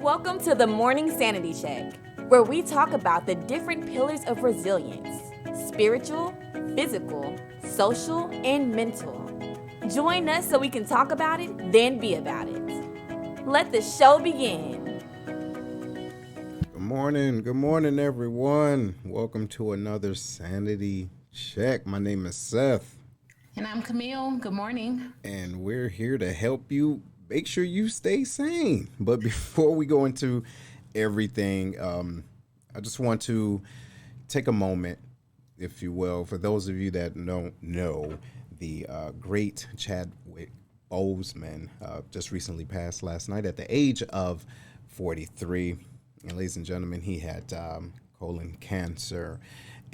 Welcome to the Morning Sanity Check, where we talk about the different pillars of resilience: spiritual, physical, social, and mental. Join us so we can talk about it, then be about it. Let the show begin. Good morning, everyone. Welcome to another Sanity Check. My name is Seth, And I'm Camille. Good morning. and we're here to help you make sure you stay sane. But before we go into everything, I just want to take a moment, if you will, for those of you that don't know, the great Chadwick Boseman just recently passed last night at the age of 43. And ladies and gentlemen, he had colon cancer.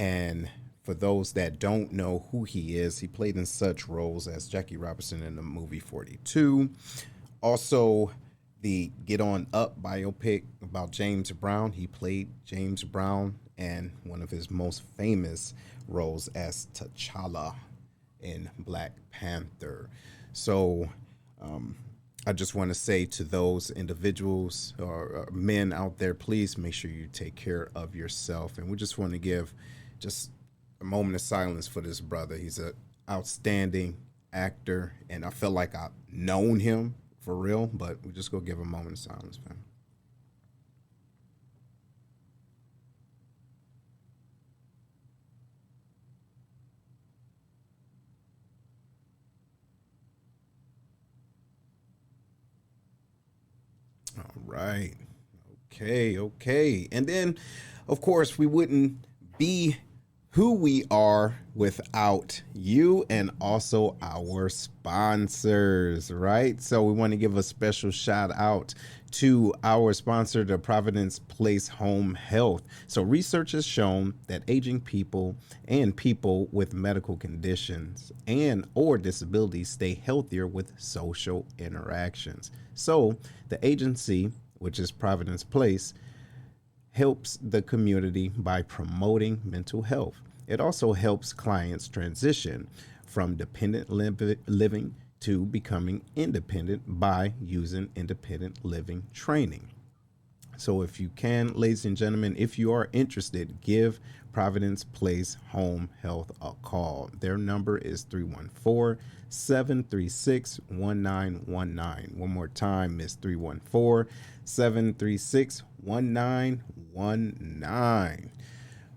And for those that don't know who he is, he played in such roles as Jackie Robinson in the movie 42. Also, the Get On Up biopic about James Brown. He played James Brown, and one of his most famous roles as T'Challa in Black Panther. So I just want to say to those individuals or men out there, please make sure you take care of yourself. And we just want to give just a moment of silence for this brother. He's an outstanding actor, and I feel like I've known him for real, but we just go give a moment of silence, man. All right. Okay. And then, of course, we wouldn't be who we are without you and also our sponsors, right? So we want to give a special shout out to our sponsor, the Providence Place Home Health. So research has shown that aging people and people with medical conditions and or disabilities stay healthier with social interactions. So the agency, which is Providence Place, helps the community by promoting mental health. It also helps clients transition from dependent living to becoming independent by using independent living training. So if you can, ladies and gentlemen, if you are interested, give Providence Place Home Health a call. Their number is 314-736-1919. One more time, it's 314-736-1919.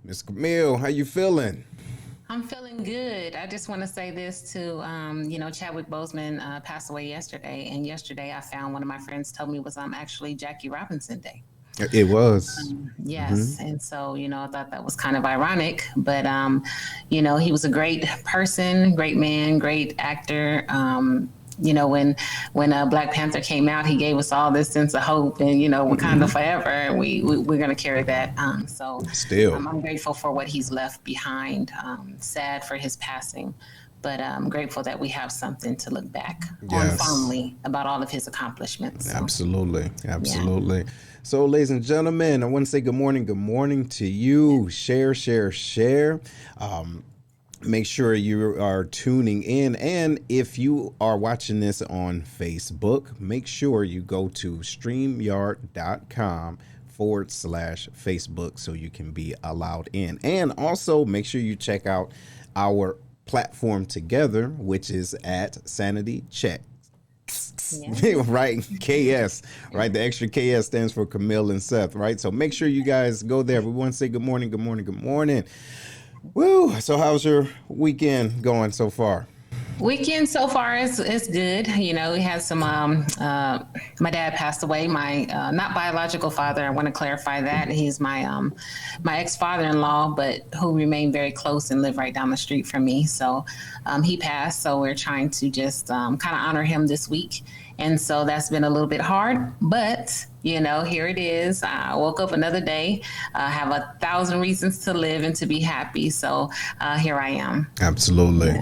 Miss Camille, how you feeling? I'm feeling good. I just want to say this to, Chadwick Boseman passed away yesterday. And yesterday I found one of my friends told me it was actually Jackie Robinson Day. It was. Yes. And so, I thought that was kind of ironic. But, he was a great person, great man, great actor. When Black Panther came out, he gave us all this sense of hope and, Wakanda forever. And we're going to carry that. Still. I'm grateful for what he's left behind. Sad for his passing, but I'm grateful that we have something to look back on fondly about all of his accomplishments. So. Absolutely. Yeah. So, ladies and gentlemen, I want to say good morning to you. Share. Make sure you are tuning in. And if you are watching this on Facebook, make sure you go to StreamYard.com/Facebook so you can be allowed in. And also make sure you check out our platform together, which is at Sanity Check. Yeah. Right, KS, right? The extra KS stands for Camille and Seth, right? So make sure you guys go there. We want to say good morning. Woo! So how's your weekend going so far? Weekend so far is good. We had some, my dad passed away, my not biological father. I want to clarify that. He's my ex-father-in-law, but who remained very close and lived right down the street from me. So he passed. So we're trying to just kind of honor him this week. And so that's been a little bit hard, but here it is. I woke up another day, have 1,000 reasons to live and to be happy. So here I am. Absolutely.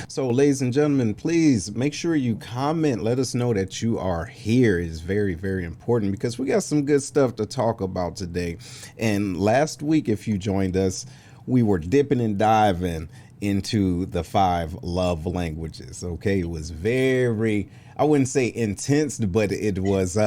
So, ladies and gentlemen, please make sure you comment. Let us know that you are here. It is very, very important because we got some good stuff to talk about today. And last week, if you joined us, we were dipping and diving into the 5 love languages. Okay, it was very I wouldn't say intense, but it was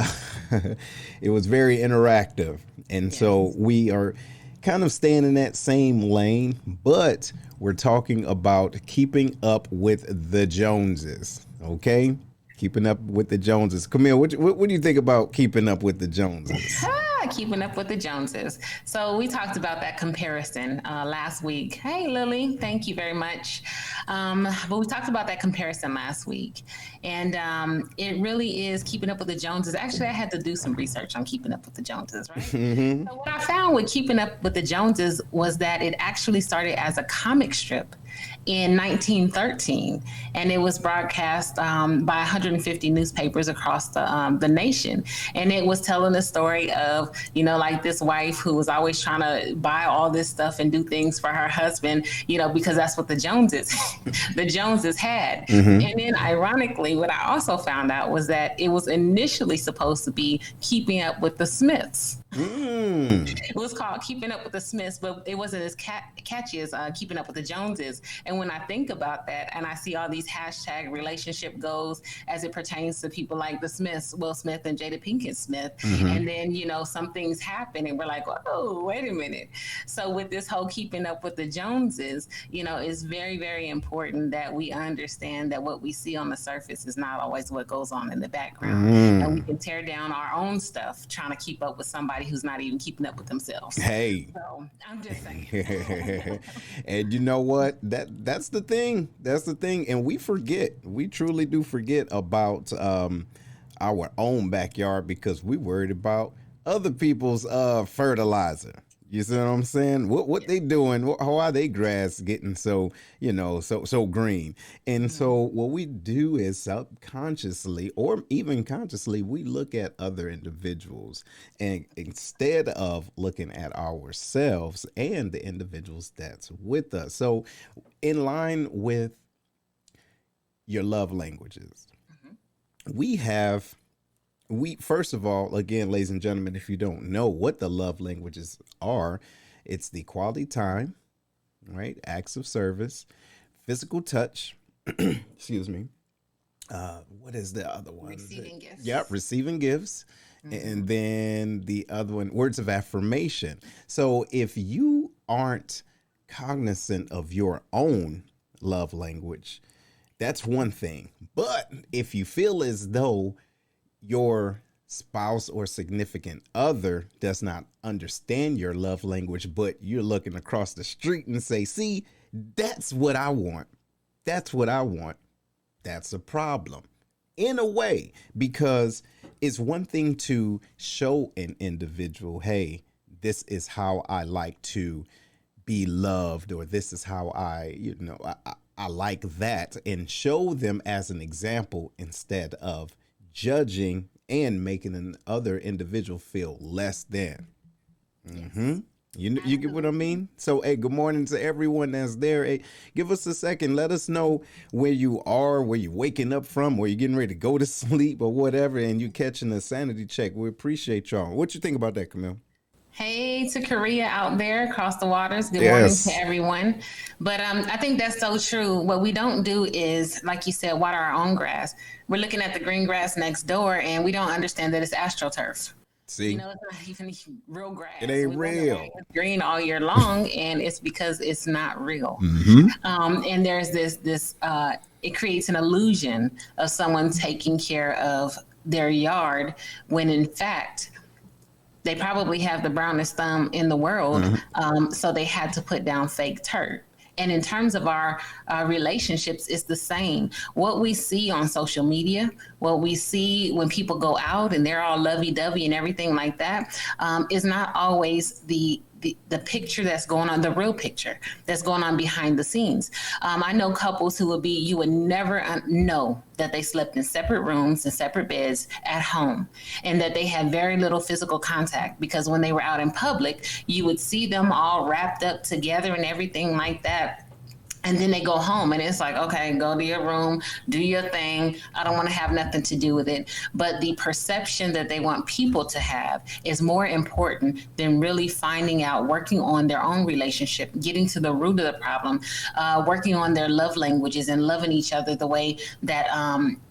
it was very interactive, and so Yes. we are kind of staying in that same lane, but we're talking about keeping up with the Joneses. Okay, keeping up with the Joneses. Camille, what do you think about keeping up with the Joneses? Keeping up with the Joneses. So we talked about that comparison last week. Hey, Lily, thank you very much. But we talked about that comparison last week, and it really is keeping up with the Joneses. Actually, I had to do some research on keeping up with the Joneses, right? Hmm. So what I found with keeping up with the Joneses was that it actually started as a comic strip in 1913, and it was broadcast by 150 newspapers across the nation. And it was telling the story of, like this wife who was always trying to buy all this stuff and do things for her husband, because that's what the Joneses, the Joneses had. Hmm. And then, ironically, what I also found out was that it was initially supposed to be keeping up with the Smiths. Mm. It was called Keeping Up with the Smiths, but it wasn't as catchy as Keeping Up with the Joneses. And when I think about that and I see all these hashtag relationship goals as it pertains to people like the Smiths, Will Smith and Jada Pinkett Smith, Hmm. and then, some things happen and we're like, oh, wait a minute. So with this whole Keeping Up with the Joneses, it's very, very important that we understand that what we see on the surface is not always what goes on in the background. And we Mm. can tear down our own stuff trying to keep up with somebody who's not even keeping up with themselves. Hey. So I'm just saying. And you know what? That's the thing. That's the thing. And we forget. We truly do forget about our own backyard because we worried about other people's fertilizer. You see what I'm saying? What they doing? How are they grass getting so so green? And Mhm. so what we do is subconsciously or even consciously we look at other individuals, and instead of looking at ourselves and the individuals that's with us. So in line with your love languages, Mhm. we have we first of all, again, ladies and gentlemen, if you don't know what the love languages are, it's the quality time, right? Acts of service, physical touch. Excuse me. What is the other one? Receiving Yeah, gifts. receiving gifts. Hmm. And then the other one, words of affirmation. So if you aren't cognizant of your own love language, that's one thing. But if you feel as though your spouse or significant other does not understand your love language, but you're looking across the street and say, see, that's what I want. That's what I want. That's a problem in a way, because it's one thing to show an individual, hey, this is how I like to be loved, or this is how I like that, and show them as an example instead of judging and making an other individual feel less than. Hmm. Yes, You get what I absolutely. mean? So, hey, good morning to everyone that's there. Hey, give us a second. Let us know where you are, where you're waking up from, where you're getting ready to go to sleep or whatever, and you catching a sanity check. We appreciate y'all. What you think about that, Camille? Hey to Korea out there across the waters. Good morning to Yes. everyone. But I think that's so true. What we don't do is, like you said, water our own grass. We're looking at the green grass next door, and we don't understand that it's astroturf. See, It's not even real it grass. ain't We wonder why real. it's green all year long, and it's because it's not real. Hmm. And there's this. It creates an illusion of someone taking care of their yard when in fact they probably have the brownest thumb in the world. Hmm. So they had to put down fake turf. And in terms of our relationships, it's the same. What we see on social media, what we see when people go out and they're all lovey dovey and everything like that, is not always the picture that's going on, the real picture that's going on behind the scenes. I know couples who you would never know that they slept in separate rooms and separate beds at home, and that they had very little physical contact, because when they were out in public, you would see them all wrapped up together and everything like that. And then they go home and it's like, okay, go to your room, do your thing. I don't want to have nothing to do with it. But the perception that they want people to have is more important than really finding out, working on their own relationship, getting to the root of the problem, working on their love languages and loving each other the way that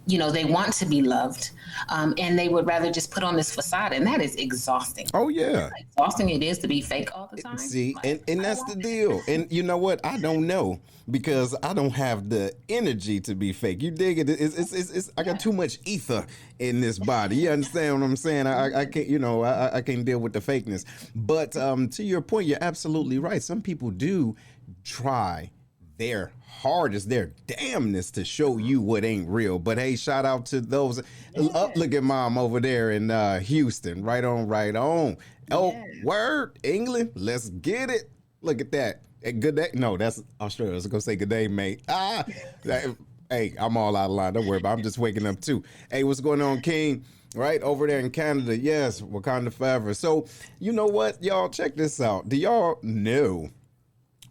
they want to be loved, and they would rather just put on this facade, and that is exhausting. Oh yeah. Exhausting it is to be fake all the time. See, Like, and that's the deal. And you know what? I don't know because I don't have the energy to be fake. You dig it? It's I got too much ether in this body. You understand what I'm saying? I can't, I can't deal with the fakeness. But to your point, you're absolutely right. Some people do try their hardest, their damnness to show you what ain't real. But hey, shout out to those. Look at mom over there in Houston. Right on, right on. Oh, word, England. Let's get it. Look at that. Good day. No, that's Australia. I was gonna say good day, mate. Hey, I'm all out of line. Don't worry about it. I'm just waking up too. Hey, what's going on, King? Right over there in Canada. Yes, Wakanda forever. So, you know what, y'all? Check this out. Do y'all know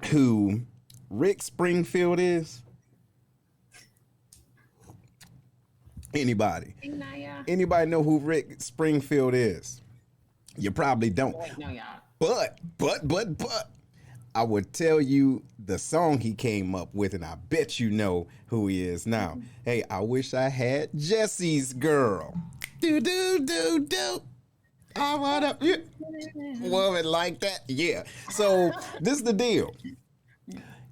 who Rick Springfield is? Anybody? Anybody know who Rick Springfield is? You probably don't. No, y'all. But I would tell you the song he came up with, and I bet you know who he is now. Hey, I wish I had Jesse's girl. Do do do do. I want a woman like that. Yeah. So this is the deal.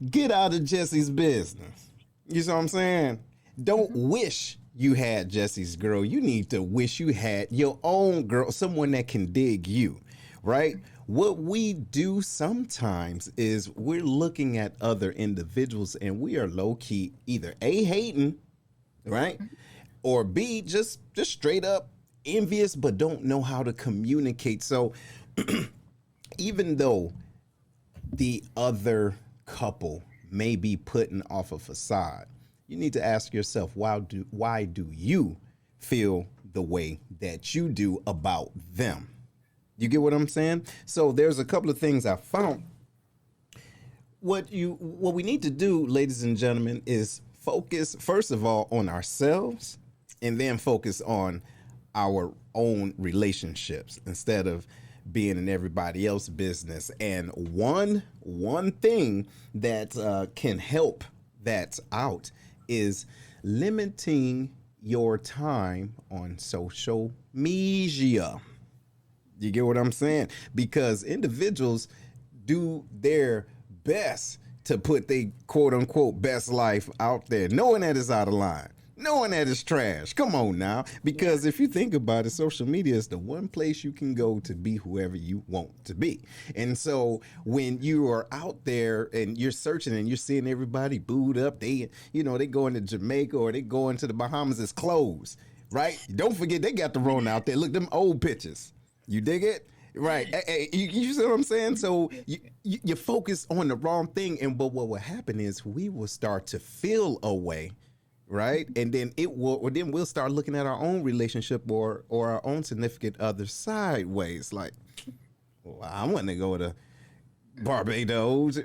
Get out of Jesse's business. You see what I'm saying? Don't wish you had Jesse's girl. You need to wish you had your own girl, someone that can dig you, right? What we do sometimes is we're looking at other individuals and we are low key either A, hating, right? Or B, just straight up envious, but don't know how to communicate. So even though the other couple may be putting off a facade, you need to ask yourself, why do you feel the way that you do about them? You get what I'm saying? So there's a couple of things I found. What we need to do, ladies and gentlemen, is focus first of all on ourselves and then focus on our own relationships instead of being in everybody else's business. And one thing that can help that out is limiting your time on social media. You get what I'm saying? Because individuals do their best to put their quote unquote best life out there, knowing that it's out of line, knowing that it's trash. Come on now. Because if you think about it, social media is the one place you can go to be whoever you want to be. And so when you are out there and you're searching and you're seeing everybody booed up, they going to Jamaica or they going to the Bahamas, it's closed, right? Don't forget they got the Rona out there. Look, them old pictures. You dig it? Right. Hey, you see what I'm saying? So you focus on the wrong thing. But what will happen is we will start to feel a way, right? And then we'll start looking at our own relationship or our own significant other sideways. Like, well, I want to go to Barbados.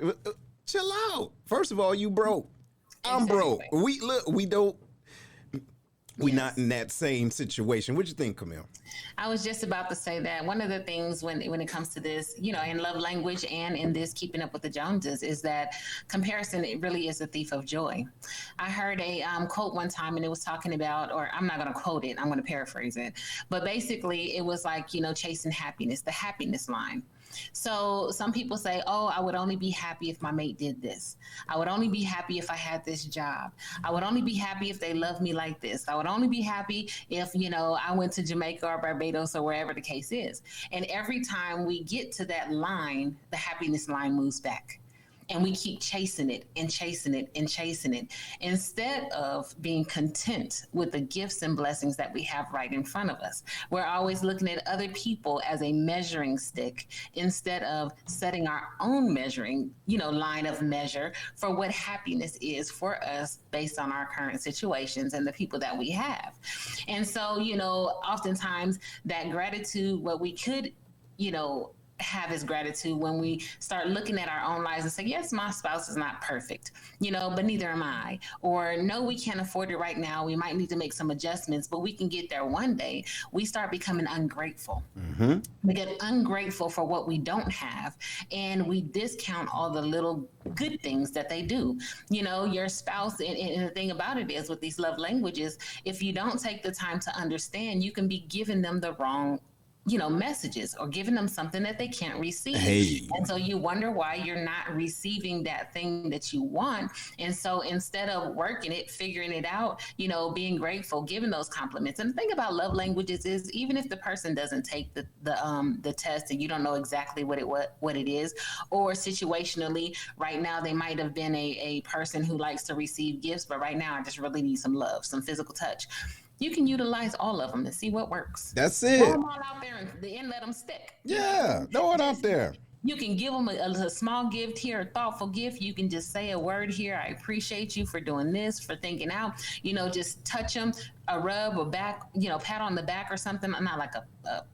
Chill out. First of all, you broke. I'm broke. We're not in that same situation. What you think, Camille? I was just about to say that one of the things when it comes to this, in love language and in this keeping up with the Joneses, is that comparison, it really is a thief of joy. I heard a quote one time, and it was talking about, or I'm not going to quote it, I'm going to paraphrase it, but basically it was like, chasing happiness, the happiness line. So some people say, oh, I would only be happy if my mate did this. I would only be happy if I had this job. I would only be happy if they loved me like this. I would only be happy if, I went to Jamaica or Barbados or wherever the case is. And every time we get to that line, the happiness line moves back. And we keep chasing it and chasing it and chasing it instead of being content with the gifts and blessings that we have right in front of us. We're always looking at other people as a measuring stick instead of setting our own measuring, line of measure for what happiness is for us based on our current situations and the people that we have. And so, oftentimes that gratitude, what we could, have is gratitude when we start looking at our own lives and say, yes, my spouse is not perfect, but neither am I. Or no, we can't afford it right now. We might need to make some adjustments, but we can get there one day. We start becoming ungrateful. Mm-hmm. We get ungrateful for what we don't have, and we discount all the little good things that they do. Your spouse, and the thing about it is with these love languages, if you don't take the time to understand, you can be giving them the wrong messages or giving them something that they can't receive. Hey. And so you wonder why you're not receiving that thing that you want. And so instead of working it, figuring it out, being grateful, giving those compliments. And the thing about love languages is even if the person doesn't take the test and you don't know exactly what it is, or situationally right now they might have been a person who likes to receive gifts, but right now I just really need some love, some physical touch. You can utilize all of them and see what works. That's it. Throw them all out there and let them stick. Yeah, throw it out there. You can give them a small gift here, a thoughtful gift. You can just say a word here. I appreciate you for doing this, for thinking out. Just touch them, a rub, a back, pat on the back or something. Not like a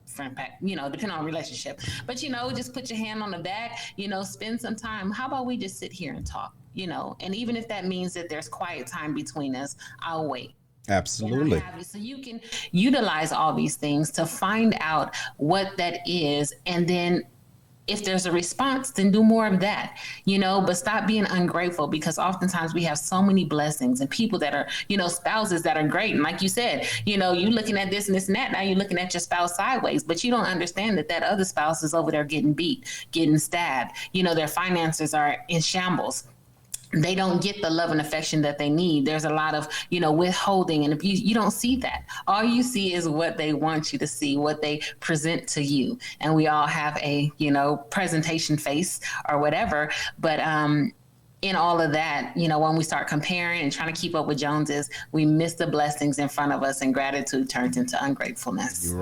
friend pat, depending on relationship. But, just put your hand on the back, spend some time. How about we just sit here and talk, And even if that means that there's quiet time between us, I'll wait. Absolutely. So you can utilize all these things to find out what that is. And then if there's a response, then do more of that, but stop being ungrateful, because oftentimes we have so many blessings and people that are, spouses that are great. And like you said, you looking at this and this and that. Now you're looking at your spouse sideways, but you don't understand that other spouse is over there getting beat, getting stabbed. Their finances are in shambles. They don't get the love and affection that they need. There's a lot of, withholding and abuse. You don't see that. All you see is what they want you to see, what they present to you. And we all have a, presentation face or whatever. But in all of that, when we start comparing and trying to keep up with Joneses, we miss the blessings in front of us, and gratitude turns into ungratefulness.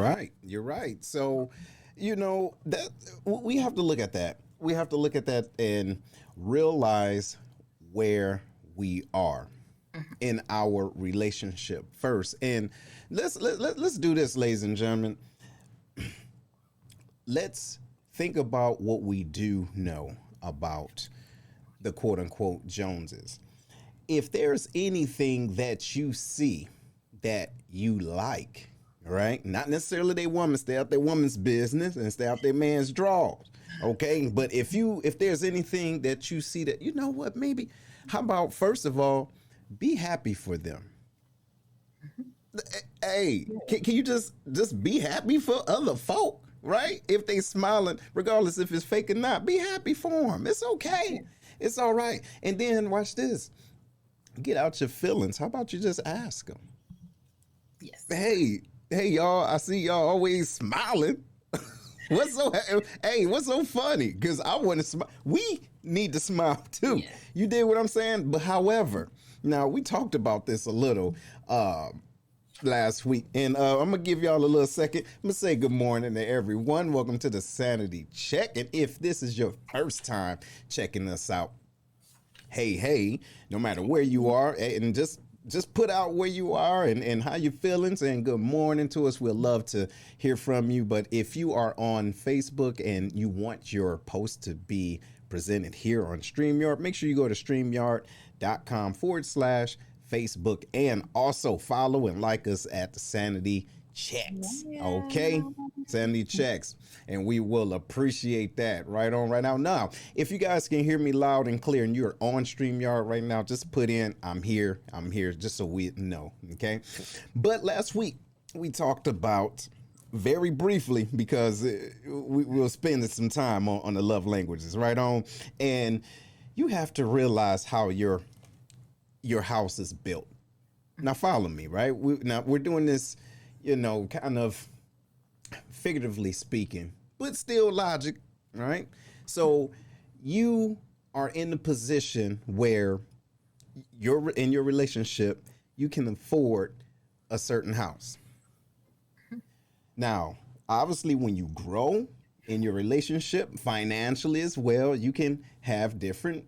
You're right. So, that we have to look at that. We have to look at that and realize where we are in our relationship first. And let's do this, ladies and gentlemen. Let's think about what we do know about the quote unquote Joneses. If there's anything that you see that you like, right? Not necessarily they woman, stay out their woman's business and stay out their man's drawers. Okay. But if there's anything that you see that, maybe, how about, first of all, be happy for them. Hey, can you just be happy for other folk, right? If they smiling, regardless if it's fake or not, be happy for them. It's okay. It's all right. And then watch this. Get out your feelings. How about you just ask them? Yes. Hey, y'all, I see y'all always smiling. What's so funny? Because I want to smile. We need to smile too. Yeah. You did what I'm saying? But however, now we talked about this a little last week, and I'm gonna give y'all a little second. I'm gonna say good morning to everyone. Welcome to the Sanity Check. And if this is your first time checking us out, hey, no matter where you are, and just put out where you are and how you're feeling, saying good morning to us. We'd love to hear from you. But if you are on Facebook and you want your post to be presented here on StreamYard, make sure you go to StreamYard.com/Facebook and also follow and like us at the Sanity Checks. Yeah. Okay, Sanity Checks, and we will appreciate that. Right on, right now. Now, if you guys can hear me loud and clear and you're on StreamYard right now, just put in I'm here, just so we know. Okay, but last week we talked about, very briefly, because we'll spend some time on the love languages, right on, and you have to realize how your house is built. Now follow me, right? We're doing this, kind of figuratively speaking, but still logic, right? So you are in the position where you're in your relationship, you can afford a certain house. Now, obviously, when you grow in your relationship financially as well, you can have different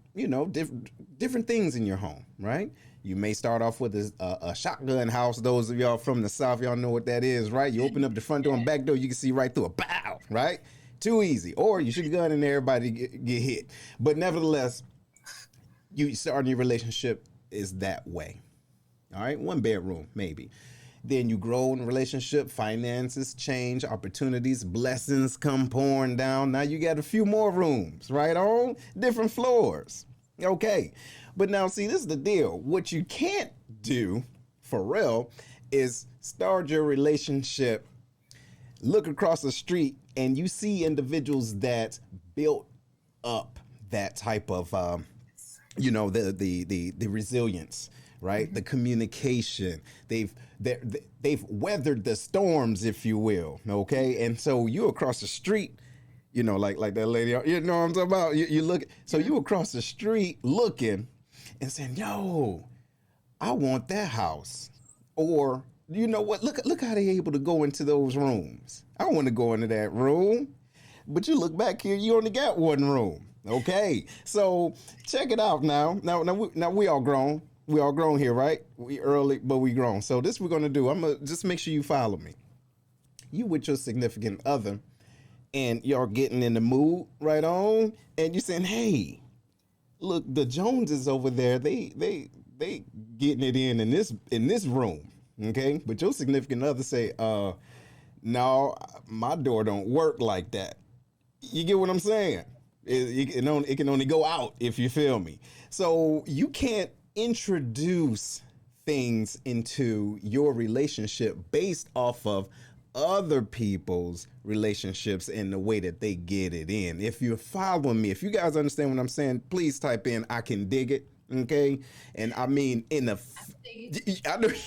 things in your home, right? You may start off with a shotgun house. Those of y'all from the South, y'all know what that is, right? You open up the front door and back door, you can see right through a bow, right? Too easy. Or you shoot a gun and everybody get hit. But nevertheless, you starting your relationship is that way. All right, 1 bedroom maybe. Then you grow in a relationship, finances change, opportunities, blessings come pouring down. Now you got a few more rooms, right on? Different floors. Okay. But now, see, this is the deal. What you can't do, for real, is start your relationship, look across the street, and you see individuals that built up that type of, the resilience, right? The communication. They've weathered the storms, if you will. Okay, and so you across the street, like that lady. You know what I'm talking about? You look. So you across the street looking and saying, "Yo, I want that house," or you know what? Look how they able to go into those rooms. I want to go into that room, but you look back here, you only got 1 room. Okay, so check it out now. Now we all grown. We all grown here, right? We early, but we grown. So this we're gonna do. I'm gonna just make sure you follow me. You with your significant other, and y'all getting in the mood, right on, and you saying, "Hey, look, the Joneses over there, they getting it in this room." Okay, but your significant other say, "No, my door don't work like that." You get what I'm saying? It can only go out, if you feel me. So you can't introduce things into your relationship based off of other people's relationships and the way that they get it in. If you're following me, if you guys understand what I'm saying, please type in "I can dig it." Okay, and I mean I know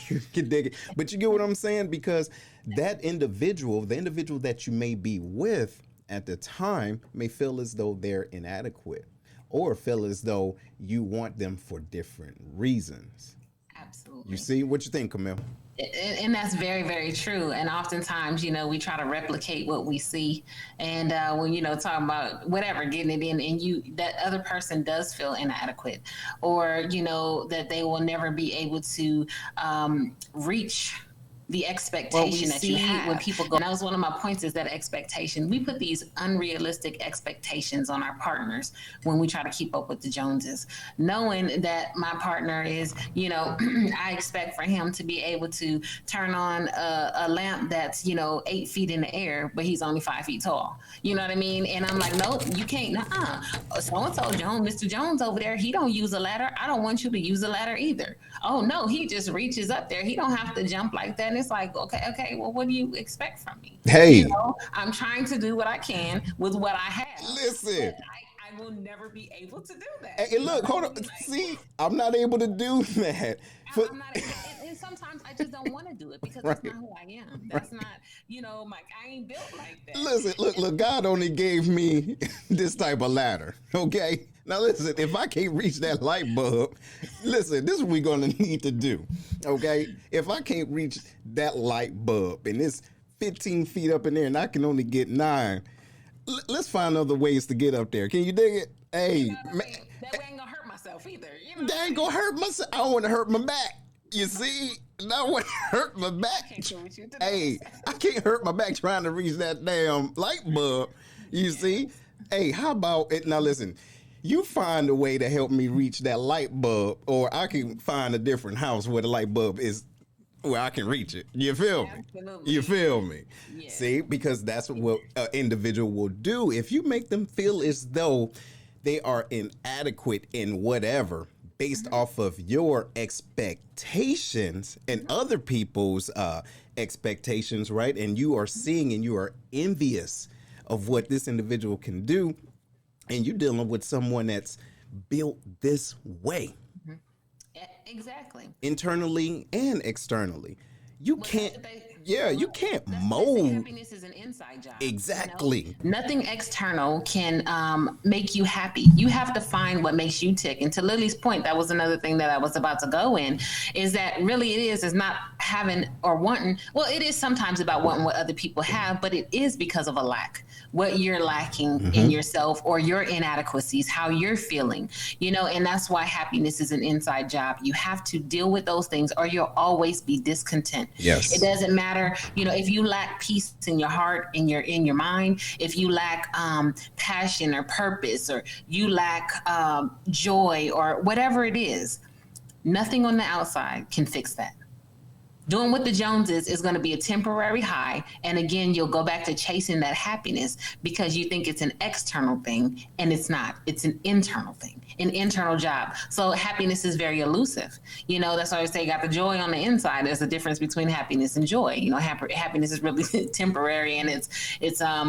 you can dig it, but you get what I'm saying, because that individual, the individual that you may be with at the time, may feel as though they're inadequate, or feel as though you want them for different reasons. Absolutely. You see? What you think, Camille? And that's very, very true. And oftentimes, we try to replicate what we see. And when, talking about whatever, getting it in, and that other person does feel inadequate, or, that they will never be able to reach the expectation that you have when people go. And that was one of my points, is that expectation. We put these unrealistic expectations on our partners when we try to keep up with the Joneses, knowing that my partner is, I expect for him to be able to turn on a lamp that's, 8 feet in the air, but he's only 5 feet tall. You know what I mean? And I'm like, no, you can't. So-and-so Jones, Mr. Jones over there, he don't use a ladder. I don't want you to use a ladder either. Oh no, he just reaches up there. He don't have to jump like that. And it's like, okay, well, what do you expect from me? Hey, I'm trying to do what I can with what I have. Listen, I will never be able to do that. Hey, look, hold on. See, I'm not able to do that. I'm not, and sometimes I just don't want to do it because that's not who I am. That's not, I ain't built like that. Listen, look, God only gave me this type of ladder, okay? Now listen, if I can't reach that light bulb, listen, this is what we're going to need to do, okay? If I can't reach that light bulb and it's 15 feet up in there and I can only get 9, let's find other ways to get up there. Can you dig it? Hey, that way I ain't gonna hurt myself either. That ain't gonna hurt myself. I don't want to hurt my back. You see? I don't want to hurt my back. Hey, I can't hurt my back trying to reach that damn light bulb. You see? Hey, how about it? Now listen, you find a way to help me reach that light bulb, or I can find a different house where the light bulb is, where I can reach it. You feel me? Absolutely. You feel me? Yeah. See, because that's what an individual will do. If you make them feel as though they are inadequate in whatever, based off of your expectations and other people's expectations, right? And you are seeing and you are envious of what this individual can do, and you're dealing with someone that's built this way. Exactly. Internally and externally. You can't mold. Happiness is an inside job. Exactly. Nothing external can make you happy. You have to find what makes you tick. And to Lily's point, that was another thing that I was about to go in, is that really it is not having or wanting. Well, it is sometimes about wanting what other people have, but it is because of a lack. What you're lacking in yourself, or your inadequacies, how you're feeling, and that's why happiness is an inside job. You have to deal with those things, or you'll always be discontent. Yes. It doesn't matter matter, if you lack peace in your heart, in your mind, if you lack passion or purpose, or you lack joy, or whatever it is, nothing on the outside can fix that. Doing what the Joneses is going to be a temporary high. And again, you'll go back to chasing that happiness because you think it's an external thing, and it's not. It's an internal thing, an internal job. So happiness is very elusive. That's why I say you got the joy on the inside. There's a difference between happiness and joy. Happiness is really temporary, and it's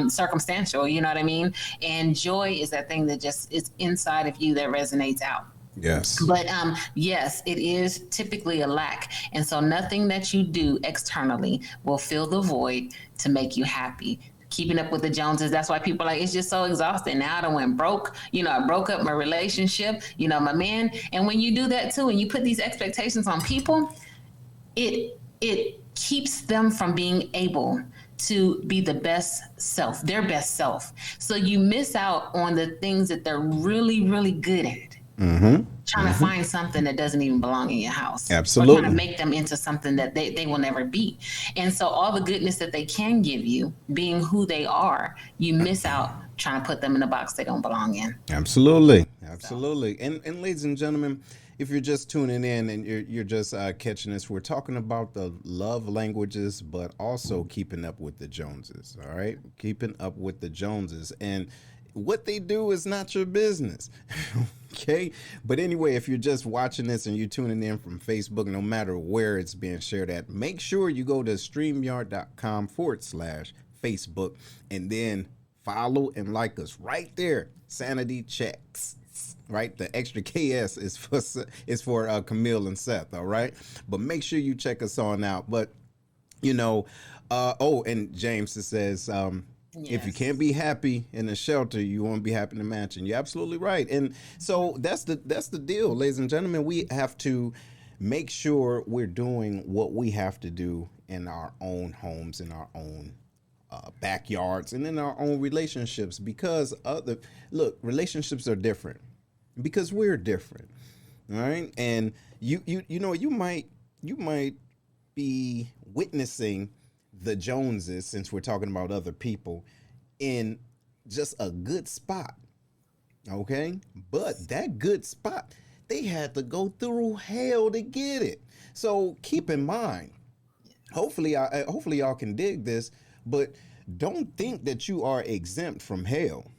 circumstantial. You know what I mean? And joy is that thing that just is inside of you that resonates out. Yes. But yes, it is typically a lack. And so nothing that you do externally will fill the void to make you happy. Keeping up with the Joneses, that's why people are like, it's just so exhausting. Now I done went broke. I broke up my relationship, my man. And when you do that too, and you put these expectations on people, it keeps them from being able to be the best self, their best self. So you miss out on the things that they're really, really good at. Mm-hmm. Trying to find something that doesn't even belong in your house. Absolutely. Or trying to make them into something that they will never be. And so all the goodness that they can give you, being who they are, you miss out trying to put them in a box they don't belong in. Absolutely. And ladies and gentlemen, if you're just tuning in and you're just catching us, we're talking about the love languages, but also keeping up with the Joneses. All right, keeping up with the Joneses, and what they do is not your business. Okay. But anyway, if you're just watching this and you're tuning in from Facebook, no matter where it's being shared at, make sure you go to streamyard.com/Facebook and then follow and like us right there. Sanity checks. Right, the extra KS is for Camille and Seth. All right, but make sure you check us on out. But and James says, if you can't be happy in the shelter, you won't be happy in the mansion. You're absolutely right. And so that's the deal, ladies and gentlemen. We have to make sure we're doing what we have to do in our own homes, in our own backyards, and in our own relationships, because relationships are different because we're different. All right. And you might be witnessing the Joneses, since we're talking about other people, in just a good spot. Okay. But that good spot, they had to go through hell to get it. So keep in mind, hopefully y'all can dig this, but don't think that you are exempt from hell.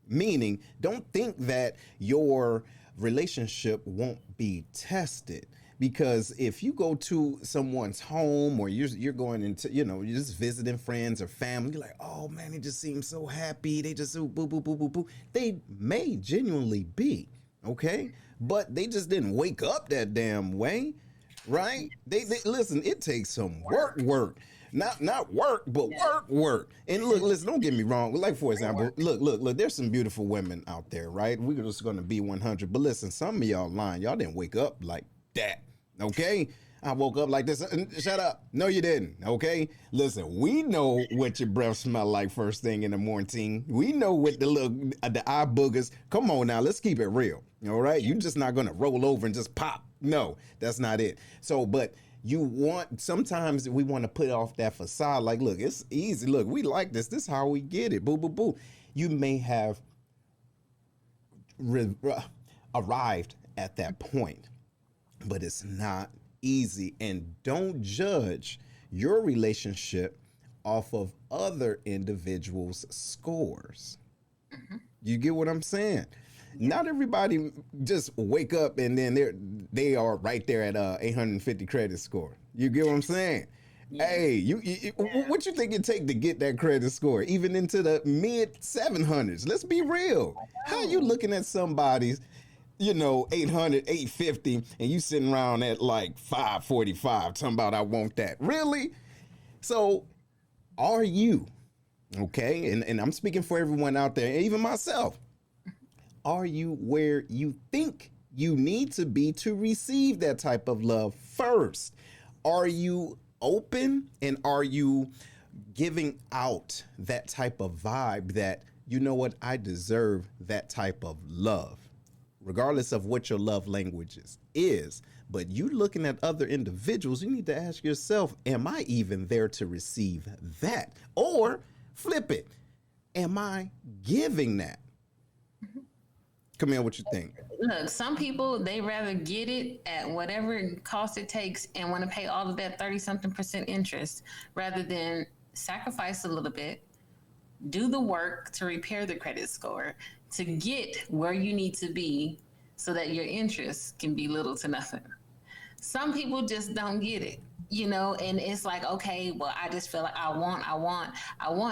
Meaning, don't think that your relationship won't be tested. Because if you go to someone's home, or you're going into, you're just visiting friends or family, you're like, oh man, they just seem so happy. They just boo, boo, boo, boo, boo. They may genuinely be, okay? But they just didn't wake up that damn way, right? They listen, it takes some work. Not work, but work. And look, listen, don't get me wrong. Like, for example, look, there's some beautiful women out there, right? We're just going to be 100. But listen, some of y'all lying. Y'all didn't wake up like that. Okay, I woke up like this. Shut up. No, you didn't. Okay, listen, we know what your breath smell like first thing in the morning. We know what the eye boogers. Come on now, let's keep it real. All right, you're just not gonna roll over and just pop. No, that's not it. So, but sometimes we want to put off that facade. Like, look, it's easy. Look, we like this. This is how we get it. Boo, boo, boo. You may have arrived at that point, but it's not easy. And don't judge your relationship off of other individuals' scores. Mm-hmm. You get what I'm saying? Yeah. Not everybody just wake up and then they are right there at 850 credit score. You get what I'm saying? Yeah. Hey, what you think it take to get that credit score, even into the mid 700s? Let's be real. How you looking at somebody's 800, 850, and you sitting around at like 545 talking about I want that? Really? So are you, okay? And I'm speaking for everyone out there, even myself. Are you where you think you need to be to receive that type of love first? Are you open, and are you giving out that type of vibe that, you know what, I deserve that type of love? regardless of what your love languages is. But you looking at other individuals, you need to ask yourself, am I even there to receive that? Or flip it, am I giving that? Camille, what you think? Look, some people, they rather get it at whatever cost it takes and want to pay all of that 30-something% interest rather than sacrifice a little bit, do the work to repair the credit score, to get where you need to be so that your interest can be little to nothing. Some people just don't get it, you know, and it's like, okay, well, I just feel like I want.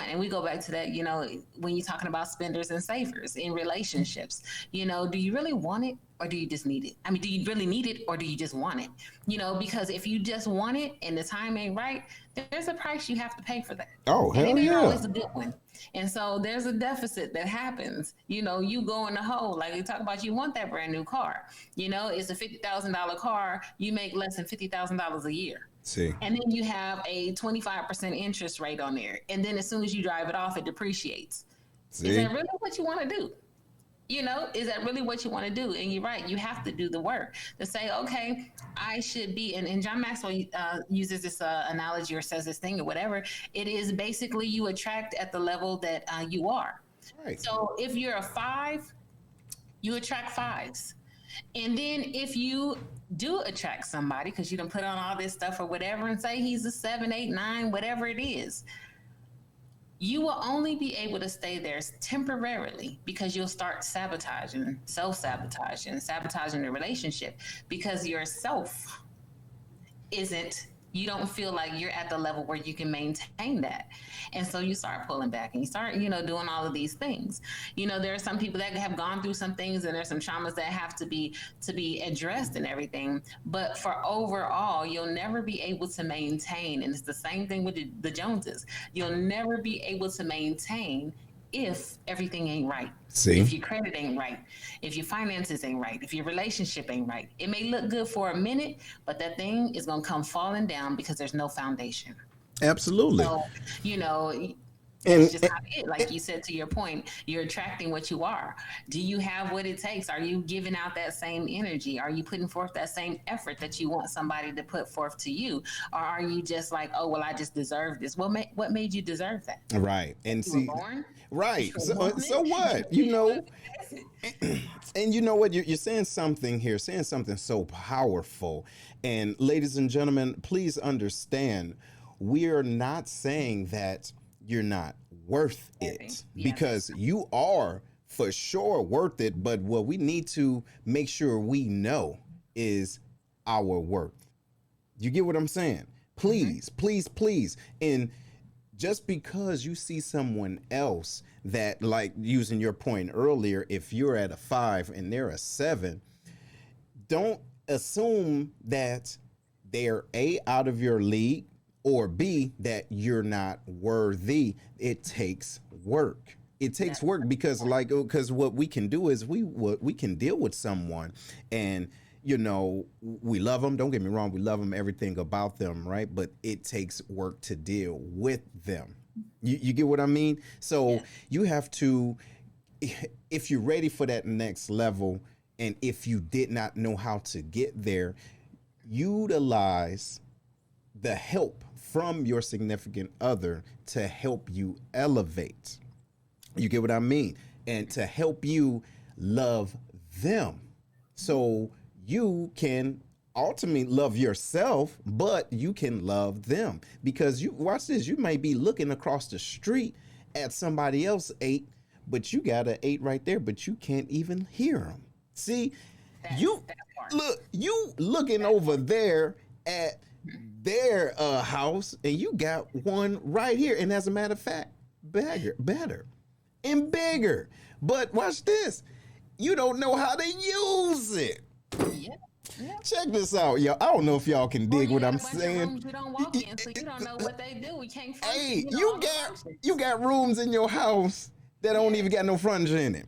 And we go back to that, you know, when you're talking about spenders and savers in relationships, you know, do you really want it or do you just need it? I mean, do you really need it or do you just want it? You know, because if you just want it and the time ain't right, there's a price you have to pay for that. Oh, hell and it ain't yeah. always a good one. And so there's a deficit that happens. You know, you go in the hole, like we talk about, you want that brand new car. You know, it's a $50,000 car. You make less than $50,000 a year. See. And then you have a 25% interest rate on there. And then as soon as you drive it off, it depreciates. See? Is that really what you want to do? You know, is that really what you want to do? And you're right, you have to do the work to say, okay, I should be, and John Maxwell uses this analogy or says this thing or whatever. It is basically you attract at the level that you are. Right. So if you're a 5, you attract 5s. And then if you do attract somebody, because you done put on all this stuff or whatever, and say he's a 7, 8, 9, whatever it is, you will only be able to stay there temporarily because you'll start sabotaging, self-sabotaging, sabotaging the relationship because yourself isn't, you don't feel like you're at the level where you can maintain that. And so you start pulling back and you start, you know, doing all of these things. You know, there are some people that have gone through some things and there's some traumas that have to be addressed and everything. But for overall, you'll never be able to maintain. And it's the same thing with the Joneses. You'll never be able to maintain if everything ain't right. See? If your credit ain't right, if your finances ain't right, if your relationship ain't right. It may look good for a minute, but that thing is going to come falling down because there's no foundation. Absolutely. So, you know, it's just how it is. Like you said, to your point, you're attracting what you are. Do you have what it takes? Are you giving out that same energy? Are you putting forth that same effort that you want somebody to put forth to you? Or are you just like, oh, well, I just deserve this? What made you deserve that? Right. And You see, were born? right. So what? You know, and you know what? You're saying something here, saying something so powerful. And ladies and gentlemen, please understand, we're not saying that you're not worth it, because you are for sure worth it. But what we need to make sure we know is our worth. You get what I'm saying? Please, please, please. And just because you see someone else that, like using your point earlier, if you're at a 5 and they're a 7, don't assume that they're A, out of your league, or B, that you're not worthy. It takes work. It takes work because what we can do is we can deal with someone and, you know, we love them. Don't get me wrong. We love them, everything about them. Right. But it takes work to deal with them. You get what I mean? So you have to, if you're ready for that next level, and if you did not know how to get there, utilize the help from your significant other to help you elevate. You get what I mean? And to help you love them. So you can ultimately love yourself, but you can love them. Because you watch this, you may be looking across the street at somebody else 8, but you got an 8 right there, but you can't even hear them. See, you looking over there at their house, and you got one right here, and as a matter of fact, better and bigger. But watch this, you don't know how to use it. Check this out, y'all. I don't know if y'all can dig what I'm saying. You don't walk in, so you don't know what they do. We can't. Hey, you got rooms in your house that don't even got no furniture in it.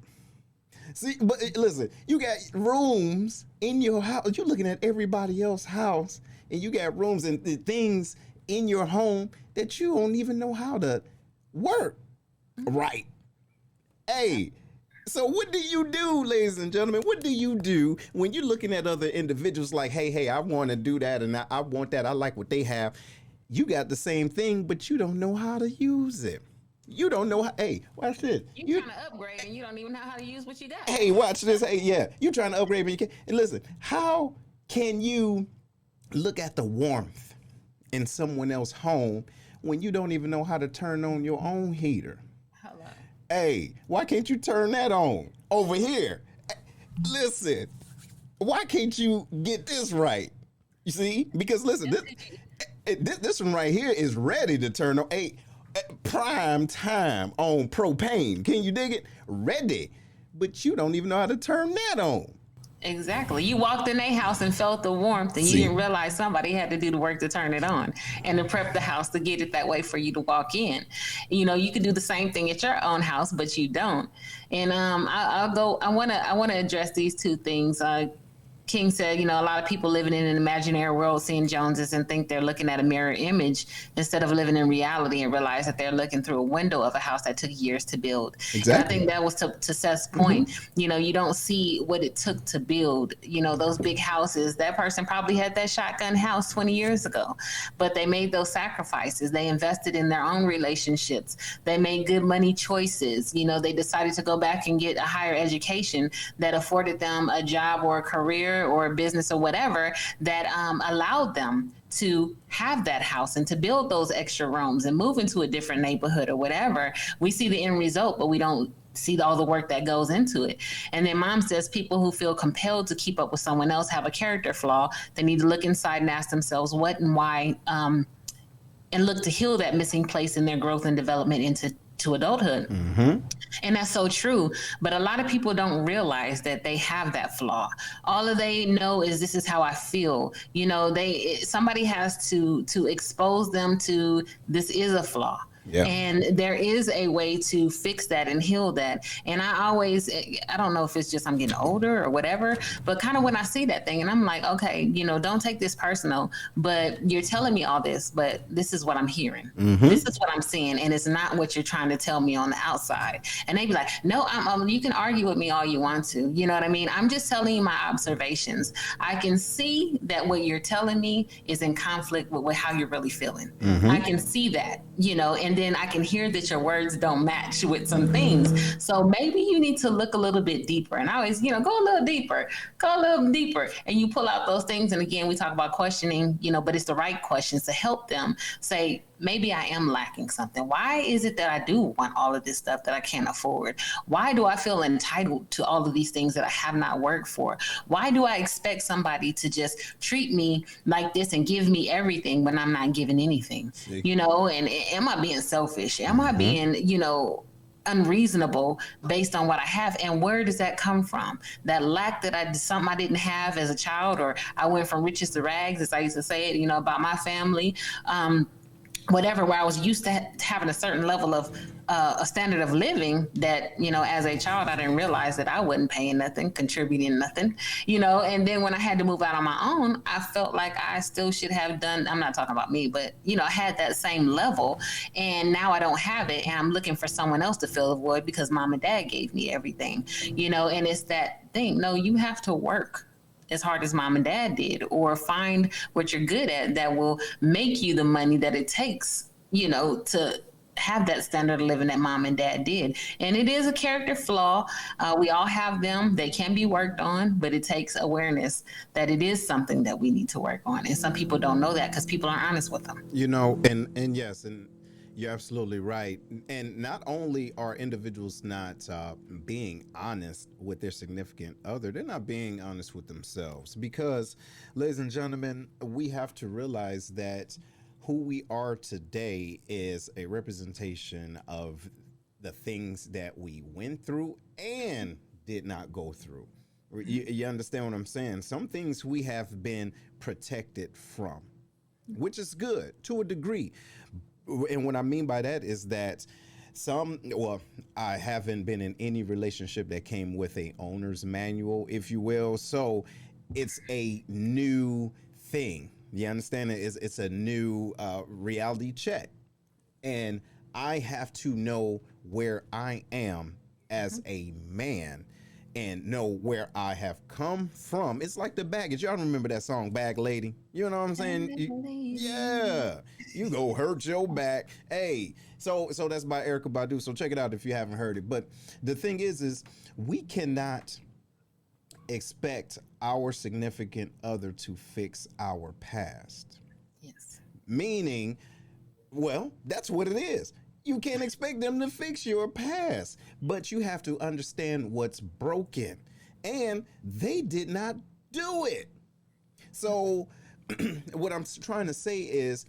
See, but listen, you got rooms in your house. You're looking at everybody else's house, and you got rooms and things in your home that you don't even know how to work right. Hey, So what do you do, ladies and gentlemen? What do you do when you're looking at other individuals like, hey, I want to do that and I want that. I like what they have. You got the same thing, but you don't know how to use it. You don't know how. Hey, watch this. You trying to upgrade and you don't even know how to use what you got. Hey, watch this. Hey, yeah, you're trying to upgrade, but you can't. And listen, how can you look at the warmth in someone else's home when you don't even know how to turn on your own heater? Hello. Hey, why can't you turn that on over here? Listen, why can't you get this right? You see? Because listen, this one right here is ready to turn on. Hey, prime time on propane. Can you dig it? Ready. But you don't even know how to turn that on. Exactly. You walked in a house and felt the warmth and you didn't realize somebody had to do the work to turn it on and to prep the house to get it that way for you to walk in. You know, you could do the same thing at your own house, but you don't. And I want to address these two things. King said, you know, a lot of people living in an imaginary world seeing Joneses and think they're looking at a mirror image instead of living in reality and realize that they're looking through a window of a house that took years to build. Exactly. And I think that was to Seth's point. Mm-hmm. You know, you don't see what it took to build, you know, those big houses. That person probably had that shotgun house 20 years ago, but they made those sacrifices. They invested in their own relationships. They made good money choices. You know, they decided to go back and get a higher education that afforded them a job or a career or a business or whatever that allowed them to have that house and to build those extra rooms and move into a different neighborhood or whatever. We see the end result, but we don't see all the work that goes into it. And then mom says people who feel compelled to keep up with someone else have a character flaw. They need to look inside and ask themselves what and why, and look to heal that missing place in their growth and development into adulthood. Mm-hmm. And that's so true. But a lot of people don't realize that they have that flaw. All of they know is this is how I feel. You know, somebody has to expose them to this is a flaw. Yeah. And there is a way to fix that and heal that. And I don't know if it's just I'm getting older or whatever, but kind of when I see that thing and I'm like, okay, you know, don't take this personal, but you're telling me all this, but this is what I'm hearing. Mm-hmm. This is what I'm seeing. And it's not what you're trying to tell me on the outside. And they be like, no, you can argue with me all you want to. You know what I mean? I'm just telling you my observations. I can see that what you're telling me is in conflict with how you're really feeling. Mm-hmm. I can see that, you know, and then I can hear that your words don't match with some things. So maybe you need to look a little bit deeper. And I always, you know, go a little deeper. And you pull out those things. And again, we talk about questioning, you know, but it's the right questions to help them say, maybe I am lacking something. Why is it that I do want all of this stuff that I can't afford? Why do I feel entitled to all of these things that I have not worked for? Why do I expect somebody to just treat me like this and give me everything when I'm not giving anything? You know, and am I being selfish? Am I being, you know, unreasonable based on what I have? And where does that come from? That lack that something I didn't have as a child, or I went from riches to rags, as I used to say it, you know, about my family. Whatever, where I was used to having a certain level of a standard of living that, you know, as a child, I didn't realize that I wasn't paying nothing, contributing nothing, you know, and then when I had to move out on my own, I felt like I still should have done, I'm not talking about me, but, you know, I had that same level and now I don't have it. And I'm looking for someone else to fill the void because mom and dad gave me everything, you know, and it's that thing. No, you have to work as hard as mom and dad did, or find what you're good at that will make you the money that it takes, you know, to have that standard of living that mom and dad did. And it is a character flaw. We all have them. They can be worked on, but it takes awareness that it is something that we need to work on. And some people don't know that because people aren't honest with them. You know, and yes, and you're absolutely right. And not only are individuals not being honest with their significant other, they're not being honest with themselves. Because, ladies and gentlemen, we have to realize that who we are today is a representation of the things that we went through and did not go through. You understand what I'm saying? Some things we have been protected from, which is good to a degree. And what I mean by that is that I haven't been in any relationship that came with a owner's manual, if you will. So it's a new thing. You understand it? It's a new reality check. And I have to know where I am as a man and know where I have come from. It's like the baggage. Y'all remember that song, Bag Lady? You know what I'm saying? Yeah. You go hurt your back. Hey, so that's by Erykah Badu. So check it out if you haven't heard it. But the thing is we cannot expect our significant other to fix our past. Yes. Meaning, well, that's what it is. You can't expect them to fix your past, but you have to understand what's broken. And they did not do it. So what I'm trying to say is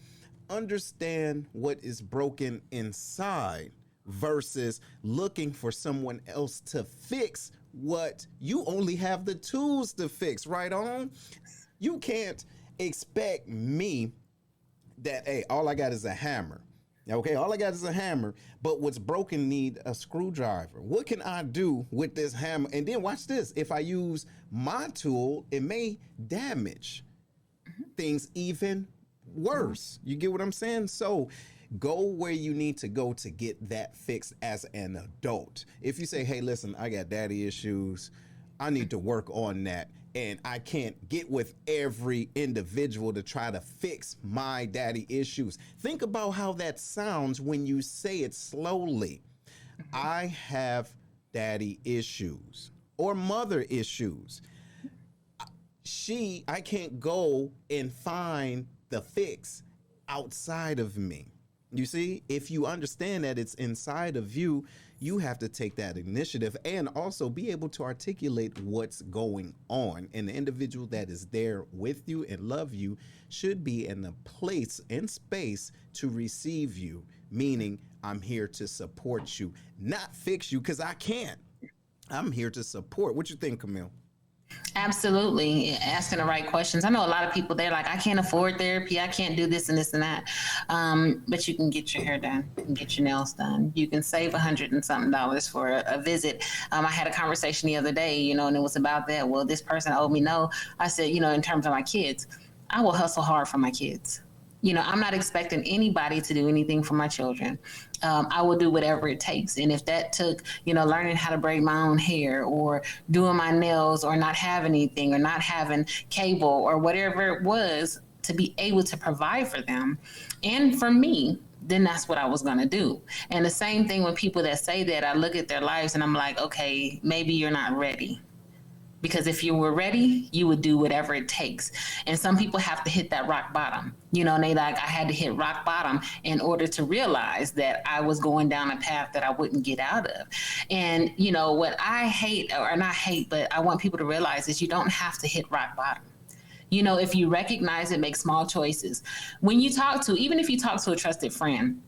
understand what is broken inside versus looking for someone else to fix what you only have the tools to fix. Right on? You can't expect me that, hey, all I got is a hammer. Okay, all I got is a hammer, but what's broken need a screwdriver. What can I do with this hammer? And then watch this. If I use my tool, it may damage things even worse. You get what I'm saying? So go where you need to go to get that fixed as an adult. If you say, hey, listen, I got daddy issues, I need to work on that. And I can't get with every individual to try to fix my daddy issues. Think about how that sounds when you say it slowly. I have daddy issues or mother issues. I can't go and find the fix outside of me. You see, if you understand that it's inside of you, you have to take that initiative and also be able to articulate what's going on. And the individual that is there with you and love you should be in a place and space to receive you, meaning I'm here to support you, not fix you, because I can't. I'm here to support. What you think, Camille? Absolutely. Asking the right questions. I know a lot of people, they're like, I can't afford therapy. I can't do this and this and that. But you can get your hair done. You can get your nails done. You can save $100 and something for a visit. I had a conversation the other day, and it was about that. Well, this person owed me. No, I said, in terms of my kids, I will hustle hard for my kids. I'm not expecting anybody to do anything for my children. I will do whatever it takes. And if that took, learning how to braid my own hair or doing my nails or not having anything or not having cable or whatever it was to be able to provide for them and for me, then that's what I was going to do. And the same thing with people that say that, I look at their lives and I'm like, okay, maybe you're not ready. Because if you were ready, you would do whatever it takes. And some people have to hit that rock bottom. And they I had to hit rock bottom in order to realize that I was going down a path that I wouldn't get out of. And, what I hate, or not hate, but I want people to realize is you don't have to hit rock bottom. If you recognize it, make small choices. When you even if you talk to a trusted friend,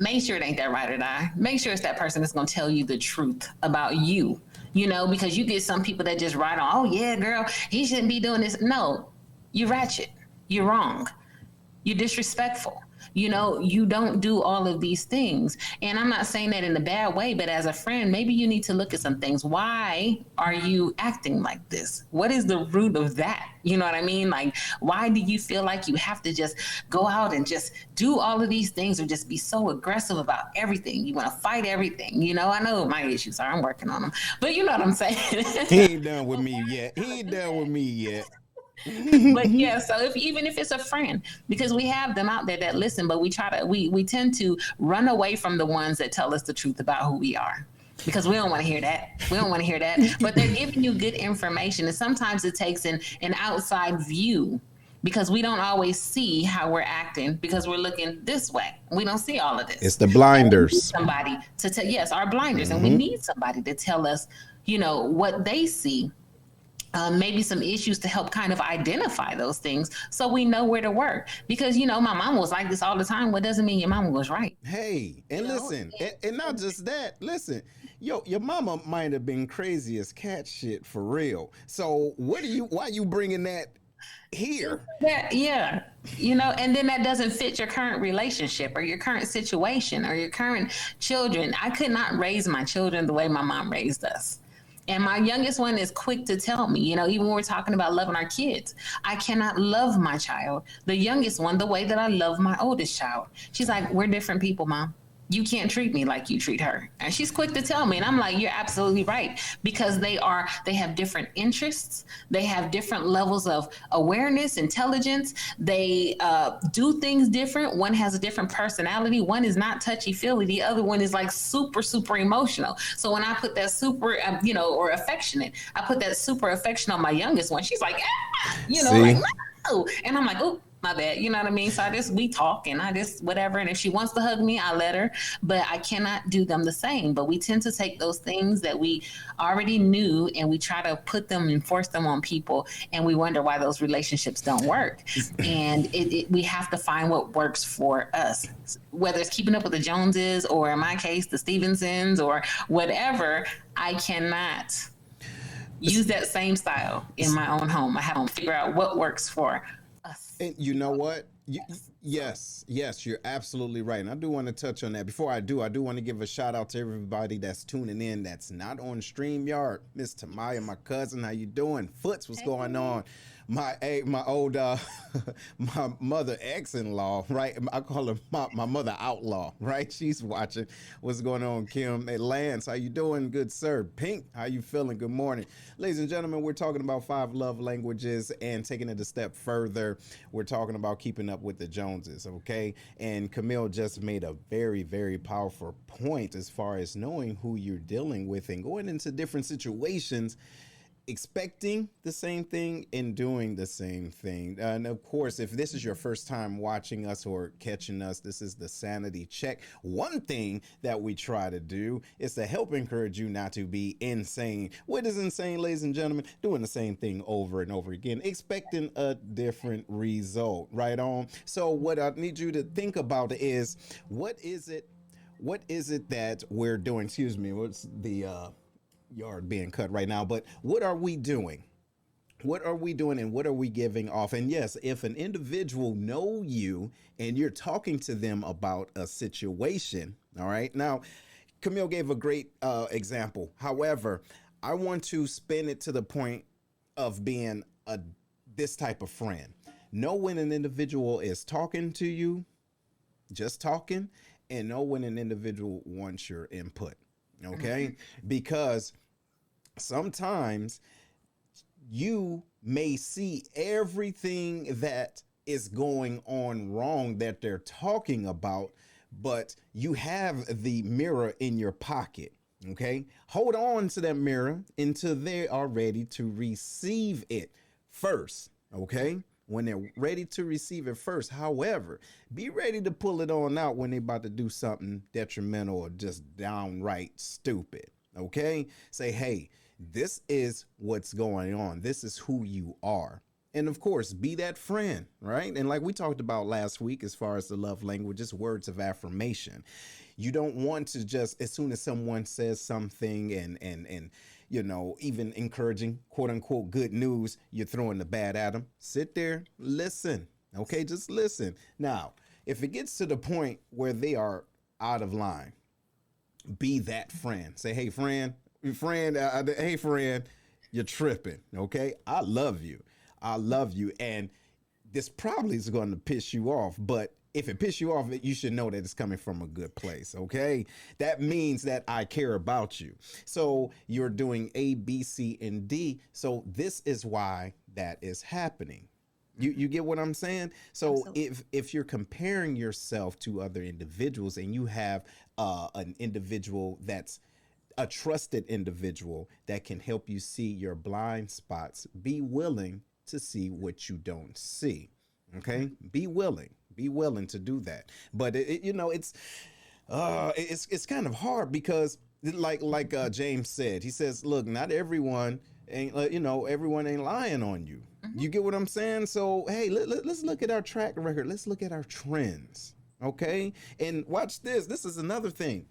make sure it ain't that ride or die. Make sure it's that person that's going to tell you the truth about you. Because you get some people that just ride on, oh, yeah, girl, he shouldn't be doing this. No, you're ratchet. You're wrong. You're disrespectful. You don't do all of these things. And I'm not saying that in a bad way, but as a friend, maybe you need to look at some things. Why are you acting like this? What is the root of that? You know what I mean? Like, why do you feel like you have to just go out and just do all of these things or just be so aggressive about everything? You want to fight everything. I know my issues are. I'm working on them. But you know what I'm saying? He ain't done with me yet. But yeah, so even if it's a friend, because we have them out there that listen, but we tend to run away from the ones that tell us the truth about who we are. Because we don't want to hear that. But they're giving you good information. And sometimes it takes an outside view because we don't always see how we're acting because we're looking this way. We don't see all of this. It's the blinders. Somebody to tell, yes, our blinders. And we need somebody to tell us, what they see. Maybe some issues to help kind of identify those things so we know where to work. Because, my mom was like this all the time. What doesn't mean your mama was right. Hey, and listen, and not just that, listen, your mama might have been crazy as cat shit for real. So why you bringing that here? Yeah. And then that doesn't fit your current relationship or your current situation or your current children. I could not raise my children the way my mom raised us. And my youngest one is quick to tell me, even when we're talking about loving our kids, I cannot love my child, the youngest one, the way that I love my oldest child. She's like, we're different people, Mom. you can't treat me like you treat her. And she's quick to tell me. And I'm like, you're absolutely right. Because they have different interests. They have different levels of awareness, intelligence. They do things different. One has a different personality. One is not touchy feely. The other one is like super, super emotional. So when I put that super, or affectionate, I put that super affection on my youngest one. She's like, like, no. And I'm like, oh, my bad. You know what I mean? So we talk and I just whatever. And if she wants to hug me, I let her, but I cannot do them the same. But we tend to take those things that we already knew and we try to put them and force them on people. And we wonder why those relationships don't work. And we have to find what works for us, whether it's keeping up with the Joneses or in my case, the Stevensons or whatever. I cannot use that same style in my own home. I have to figure out what works for us. And you know what? Yes, you're absolutely right. And I do want to touch on that. Before I do want to give a shout out to everybody that's tuning in that's not on StreamYard. Miss Tamaya, my cousin, how you doing? Foots, what's going on? My old my mother ex-in-law, right? I call her my mother outlaw, right? She's watching. What's going on, Kim? Hey, Lance, how you doing? Good, sir. Pink, how you feeling? Good morning. Ladies and gentlemen, we're talking about 5 love languages and taking it a step further. We're talking about keeping up with the Joneses, okay? And Camille just made a very, very powerful point as far as knowing who you're dealing with and going into different situations, expecting the same thing and doing the same thing. And of course, if this is your first time watching us or catching us, this is the Sanity Check. One thing that we try to do is to help encourage you not to be insane. What is insane, ladies and gentlemen? Doing the same thing over and over again, expecting a different result, right on? So what I need you to think about is, what is it that we're doing? Excuse me, what's the yard being cut right now, but what are we doing? What are we doing and what are we giving off? And yes, if an individual know you and you're talking to them about a situation, all right. Now, Camille gave a great example. However, I want to spin it to the point of being this type of friend. Know when an individual is talking to you, just talking, and know when an individual wants your input. Okay, because sometimes you may see everything that is going on wrong that they're talking about, but you have the mirror in your pocket. Okay, hold on to that mirror until they are ready to receive it first. Okay, when they're ready to receive it first. However, be ready to pull it on out when they're about to do something detrimental or just downright stupid. Okay, say, hey, this is what's going on. This is who you are. And of course, be that friend, right? And like we talked about last week, as far as the love languages, words of affirmation. You don't want to just, as soon as someone says something and even encouraging, quote unquote, good news, you're throwing the bad at them. Sit there, listen. Okay, just listen. Now, if it gets to the point where they are out of line, be that friend. Say, hey, friend, hey, friend, you're tripping. Okay, I love you. And this probably is going to piss you off, but if it pisses you off, you should know that it's coming from a good place. Okay, that means that I care about you. So you're doing A, B, C, and D. So this is why that is happening. You get what I'm saying? So absolutely. If you're comparing yourself to other individuals and you have an individual that's a trusted individual that can help you see your blind spots, be willing to see what you don't see. Okay, be willing to do that. But it's kind of hard because like James said, he says, look, not everyone ain't everyone ain't lying on you. Mm-hmm. You get what I'm saying? So hey, let's look at our track record. Let's look at our trends. Okay, and watch this. This is another thing.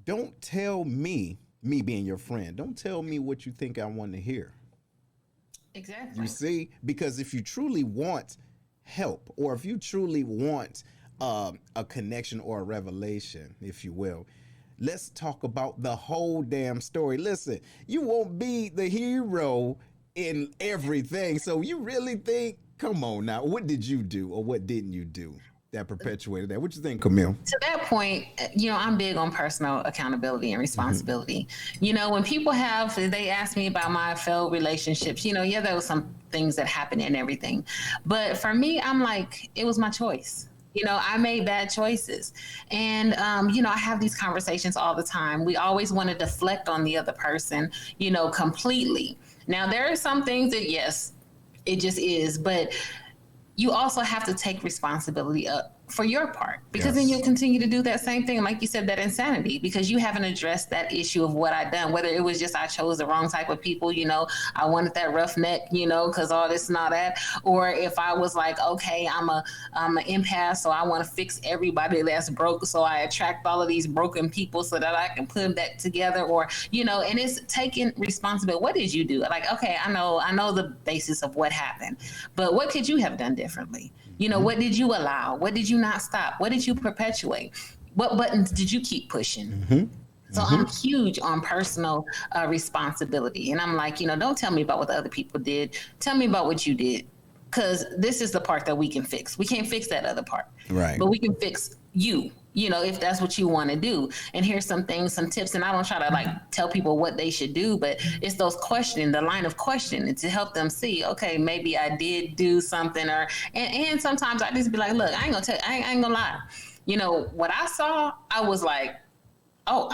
Don't tell me being your friend, don't tell me what you think I want to hear. Exactly. You see, because if you truly want help, or if you truly want a connection or a revelation, if you will, let's talk about the whole damn story. Listen, you won't be the hero in everything. So you really think, come on now, what did you do or what didn't you do that perpetuated that. What you think, Camille? To that point, I'm big on personal accountability and responsibility. When people they ask me about my failed relationships, there was some things that happened and everything. But for me, I'm like, it was my choice. I made bad choices. And, I have these conversations all the time. We always want to deflect on the other person, completely. Now, there are some things that, yes, it just is. But you also have to take responsibility up for your part, because then you'll continue to do that same thing. Like you said, that insanity, because you haven't addressed that issue of what I done, whether it was just I chose the wrong type of people, I wanted that rough neck, because all this and all that, or if I was like, okay, I'm an empath, so I want to fix everybody that's broke, so I attract all of these broken people so that I can put them back together, or and it's taking responsibility. What did you do? Like, okay, I know the basis of what happened, but what could you have done differently? What did you allow? What did you not stop? What did you perpetuate? What buttons did you keep pushing? So I'm huge on personal responsibility. And I'm like, don't tell me about what the other people did. Tell me about what you did. Because this is the part that we can fix. We can't fix that other part. Right. But we can fix you, if that's what you want to do. And here's some things, some tips. And I don't try to tell people what they should do, but it's those questioning, the line of questioning to help them see, okay, maybe I did do something, and sometimes I just be like, look, I ain't gonna lie. What I saw, I was like, oh,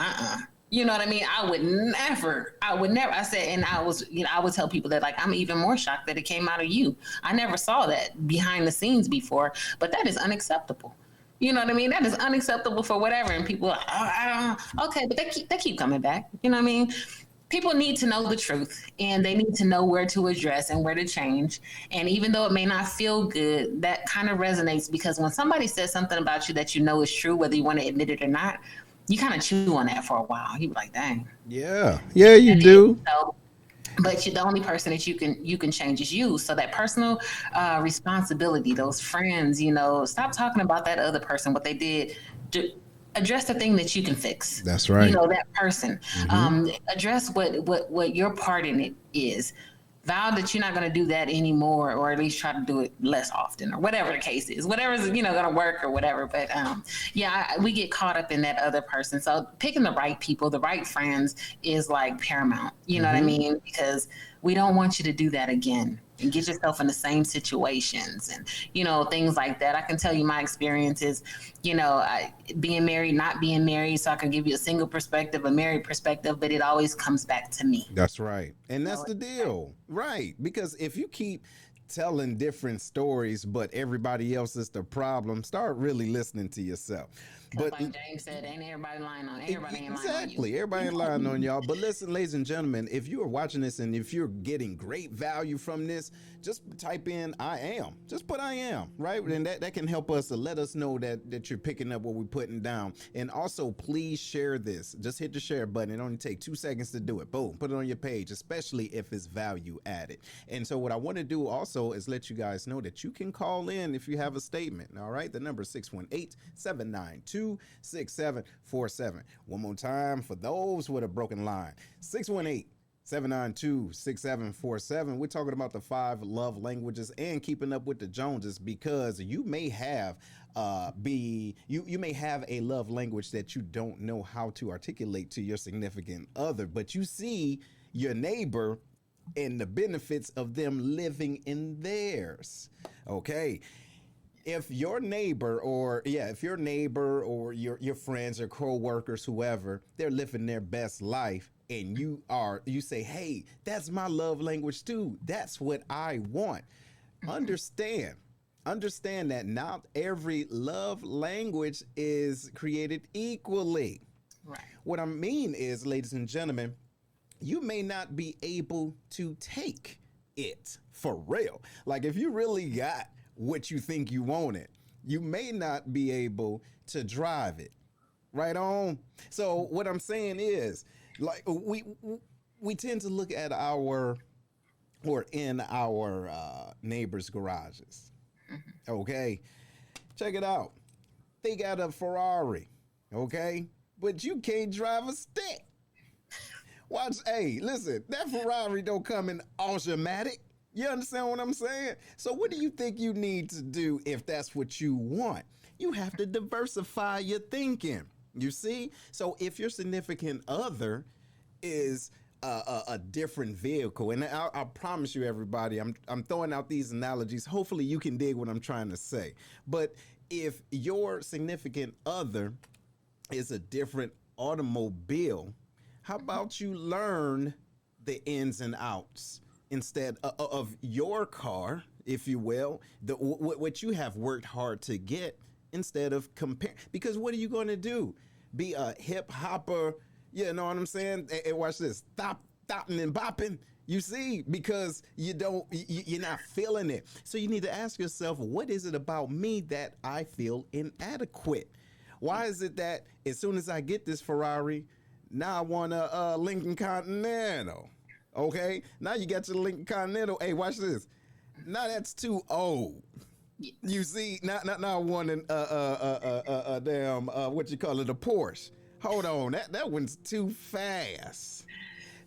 You know what I mean? I would never. I said, and I would tell people that, like, I'm even more shocked that it came out of you. I never saw that behind the scenes before, but that is unacceptable. You know what I mean? That is unacceptable for whatever. And people are like, oh, I don't know. Okay, but they keep coming back. You know what I mean? People need to know the truth, and they need to know where to address and where to change. And even though it may not feel good, that kind of resonates, because when somebody says something about you that you know is true, whether you want to admit it or not, you kind of chew on that for a while. You be like, dang. Yeah, you do. But the only person that you can change is you. So that personal responsibility, those friends, stop talking about that other person, what they did. Address the thing that you can fix. That's right. That person. Address what your part in it is. Vow that you're not going to do that anymore, or at least try to do it less often, or whatever the case is, whatever's, going to work or whatever. But we get caught up in that other person. So picking the right people, the right friends is like paramount. You know what I mean? Because we don't want you to do that again and get yourself in the same situations and, things like that. I can tell you my experiences, being married, not being married. So I can give you a single perspective, a married perspective, but it always comes back to me. That's right. And that's the deal. Right. Because if you keep telling different stories, but everybody else is the problem, start really listening to yourself. But like James said, ain't everybody lying on everybody ain't lying on you. Exactly. Everybody ain't lying on y'all. But listen, ladies and gentlemen, if you are watching this and if you're getting great value from this, just type in I am. Just put I am, right? And that can help us to let us know that you're picking up what we're putting down. And also, please share this. Just hit the share button. It only takes 2 seconds to do it. Boom. Put it on your page, especially if it's value added. And so what I want to do also is let you guys know that you can call in if you have a statement. All right. The number is 618-792-6747. One more time for those with a broken line. 618-792-6747. We're talking about the 5 love languages and keeping up with the Joneses, because you may have you may have a love language that you don't know how to articulate to your significant other, but you see your neighbor and the benefits of them living in theirs. Okay. If your neighbor or your friends or co-workers, whoever, they're living their best life, and you say, hey, that's my love language too. That's what I want. Understand that not every love language is created equally. Right. What I mean is, ladies and gentlemen, you may not be able to take it for real. Like, if you really got what you think you want it, you may not be able to drive it. Right on. So what I'm saying is, like, we tend to look at in our neighbors' garages. Okay. Check it out. They got a Ferrari. Okay. But you can't drive a stick. Watch. Hey, listen, that Ferrari don't come in automatic. You understand what I'm saying? So what do you think you need to do if that's what you want? You have to diversify your thinking. You see? So if your significant other is a different vehicle, and I promise you, everybody, I'm throwing out these analogies. Hopefully you can dig what I'm trying to say. But if your significant other is a different automobile, how about you learn the ins and outs instead of your car, if you will, what you have worked hard to get, instead of compare. Because what are you going to do? Be a hip hopper? You know what I'm saying? Hey, watch this. Stopping and bopping. You see, because you're not feeling it. So you need to ask yourself, what is it about me that I feel inadequate? Why is it that as soon as I get this Ferrari, now I want a Lincoln Continental? Okay, now you got your Lincoln Continental. Hey, watch this. Now that's too old. You see, now I want a damn what you call it, a Porsche. Hold on, that one's too fast.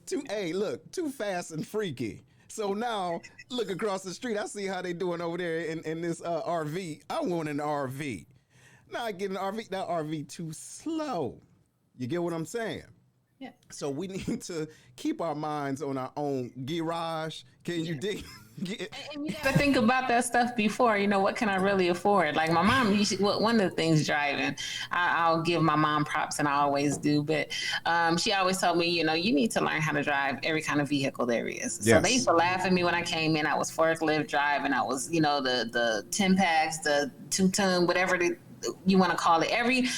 Too fast and freaky. So now look across the street. I see how they doing over there in this RV. I want an RV. Now I get an RV. That RV too slow. You get what I'm saying? Yeah. So we need to keep our minds on our own garage. Can you dig? And you got to think about that stuff before, what can I really afford? Like my mom, one of the things driving, I'll give my mom props, and I always do, but she always told me, you need to learn how to drive every kind of vehicle there is. Yes. So they used to laugh at me when I came in. I was forklift driving. I was, the 10 packs, the 2-ton, whatever you want to call it. Every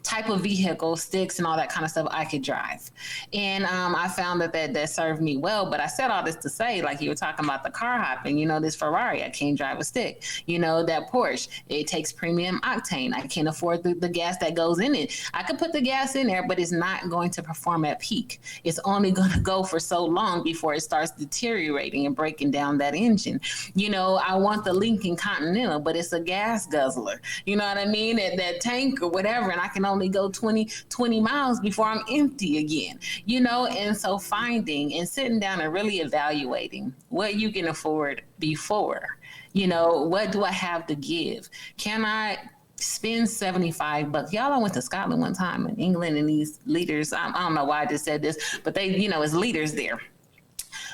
type of vehicle, sticks and all that kind of stuff I could drive. And I found that served me well. But I said all this to say, like you were talking about the car hopping, this Ferrari, I can't drive a stick. That Porsche, it takes premium octane. I can't afford the gas that goes in it. I could put the gas in there, but it's not going to perform at peak. It's only going to go for so long before it starts deteriorating and breaking down that engine. I want the Lincoln Continental, but it's a gas guzzler. You know what I mean? That tank or whatever, and I can only go 20 miles before I'm empty again, and so finding and sitting down and really evaluating what you can afford before, what do I have to give? Can I spend $75? Y'all, I went to Scotland one time in England, and these leaders, I don't know why I just said this, but they, as leaders there,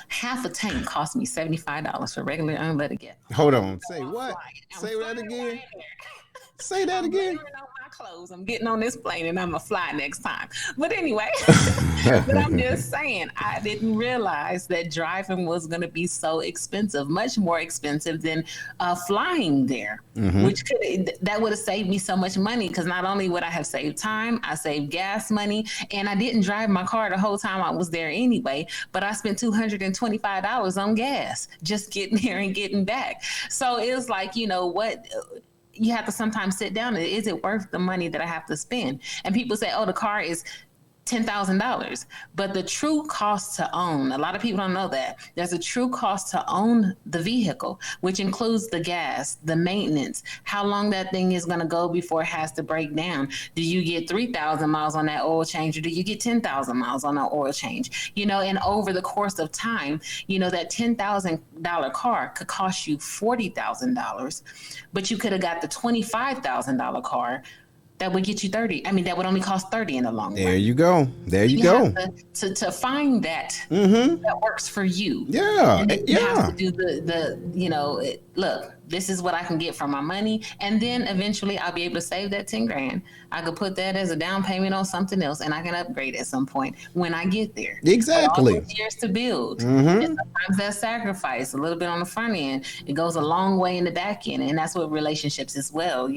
half a tank cost me $75 for regular unleaded gas. Hold on. Say what? Say that again. Say that again. Clothes. I'm getting on this plane and I'm gonna fly next time. But anyway, but I'm just saying, I didn't realize that driving was gonna be so expensive, much more expensive than flying there, which that would have saved me so much money, because not only would I have saved time, I saved gas money, and I didn't drive my car the whole time I was there anyway, but I spent $225 on gas just getting there and getting back. So it was like, what you have to sometimes sit down and, is it worth the money that I have to spend? And people say, oh, the car is $10,000, but the true cost to own, a lot of people don't know that there's a true cost to own the vehicle, which includes the gas, the maintenance, how long that thing is going to go before it has to break down. Do you get 3,000 miles on that oil change, or do you get 10,000 miles on that oil change? And over the course of time, that $10,000 car could cost you $40,000, but you could have got the $25,000 car that would get you 30. I mean, that would only cost 30 in the long run. There you go. There you go. To find that that works for you. Yeah. And then you have to do look, this is what I can get for my money. And then eventually I'll be able to save that 10 grand. I could put that as a down payment on something else, and I can upgrade at some point when I get there. Exactly. All those years to build. And sometimes that sacrifice, a little bit on the front end, it goes a long way in the back end. And that's what relationships as well.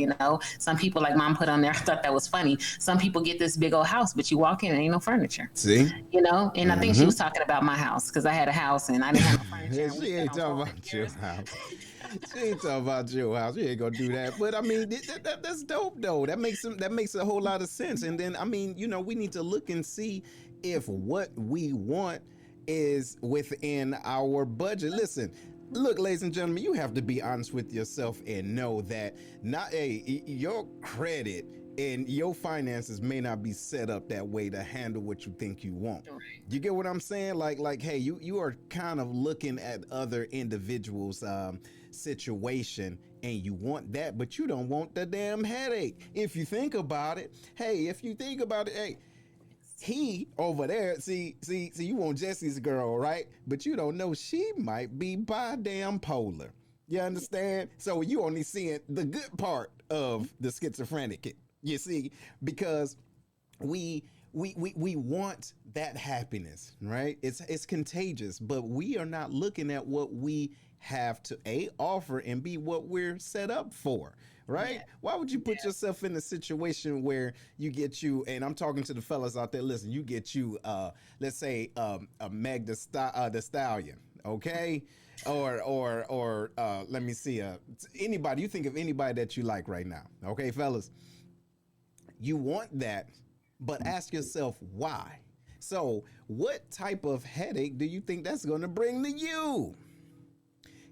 Some people, like mom put on there, I thought that was funny. Some people get this big old house, but you walk in and ain't no furniture. See? And I think she was talking about my house, because I had a house and I didn't have no furniture. She ain't talking about your house. She ain't talking about your house. She ain't gonna do that. But I mean, that's dope though. That makes a whole lot of sense. And then I mean, we need to look and see if what we want is within our budget. Listen, look, ladies and gentlemen, you have to be honest with yourself and know that your credit and your finances may not be set up that way to handle what you think you want. You get what I'm saying? Like, hey, you are kind of looking at other individuals' situation, and you want that, but you don't want the damn headache. If you think about it, hey, he over there, see, you want Jesse's girl, right? But you don't know she might be damn polar. You understand? So you only seeing the good part of the schizophrenic. You see, because we want that happiness, right? It's contagious, but we are not looking at what we have to offer and be what we're set up for, right? Yeah. Why would you put yourself in a situation where you get you, and I'm talking to the fellas out there, listen, you get you, let's say a Meg the Stallion, okay? Or let me see, anybody, you think of anybody that you like right now, okay, fellas? You want that, but ask yourself why. So what type of headache do you think that's going to bring to you?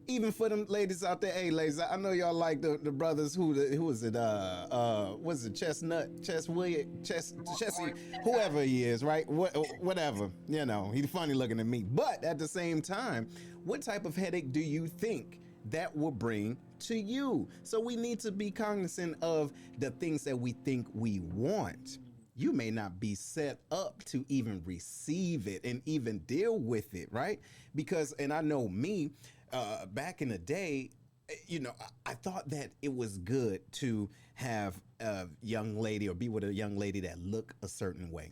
Even for them ladies out there, hey ladies, I know y'all like the brothers who is it? What's it? Chessie, whoever he is, right? Whatever, you know, he's funny looking to me. But at the same time, what type of headache do you think that will bring to you? So we need to be cognizant of the things that we think we want. You may not be set up to even receive it and even deal with it, right? Because, and I know me, back in the day, you know, I thought that it was good to have a young lady or be with a young lady that looked a certain way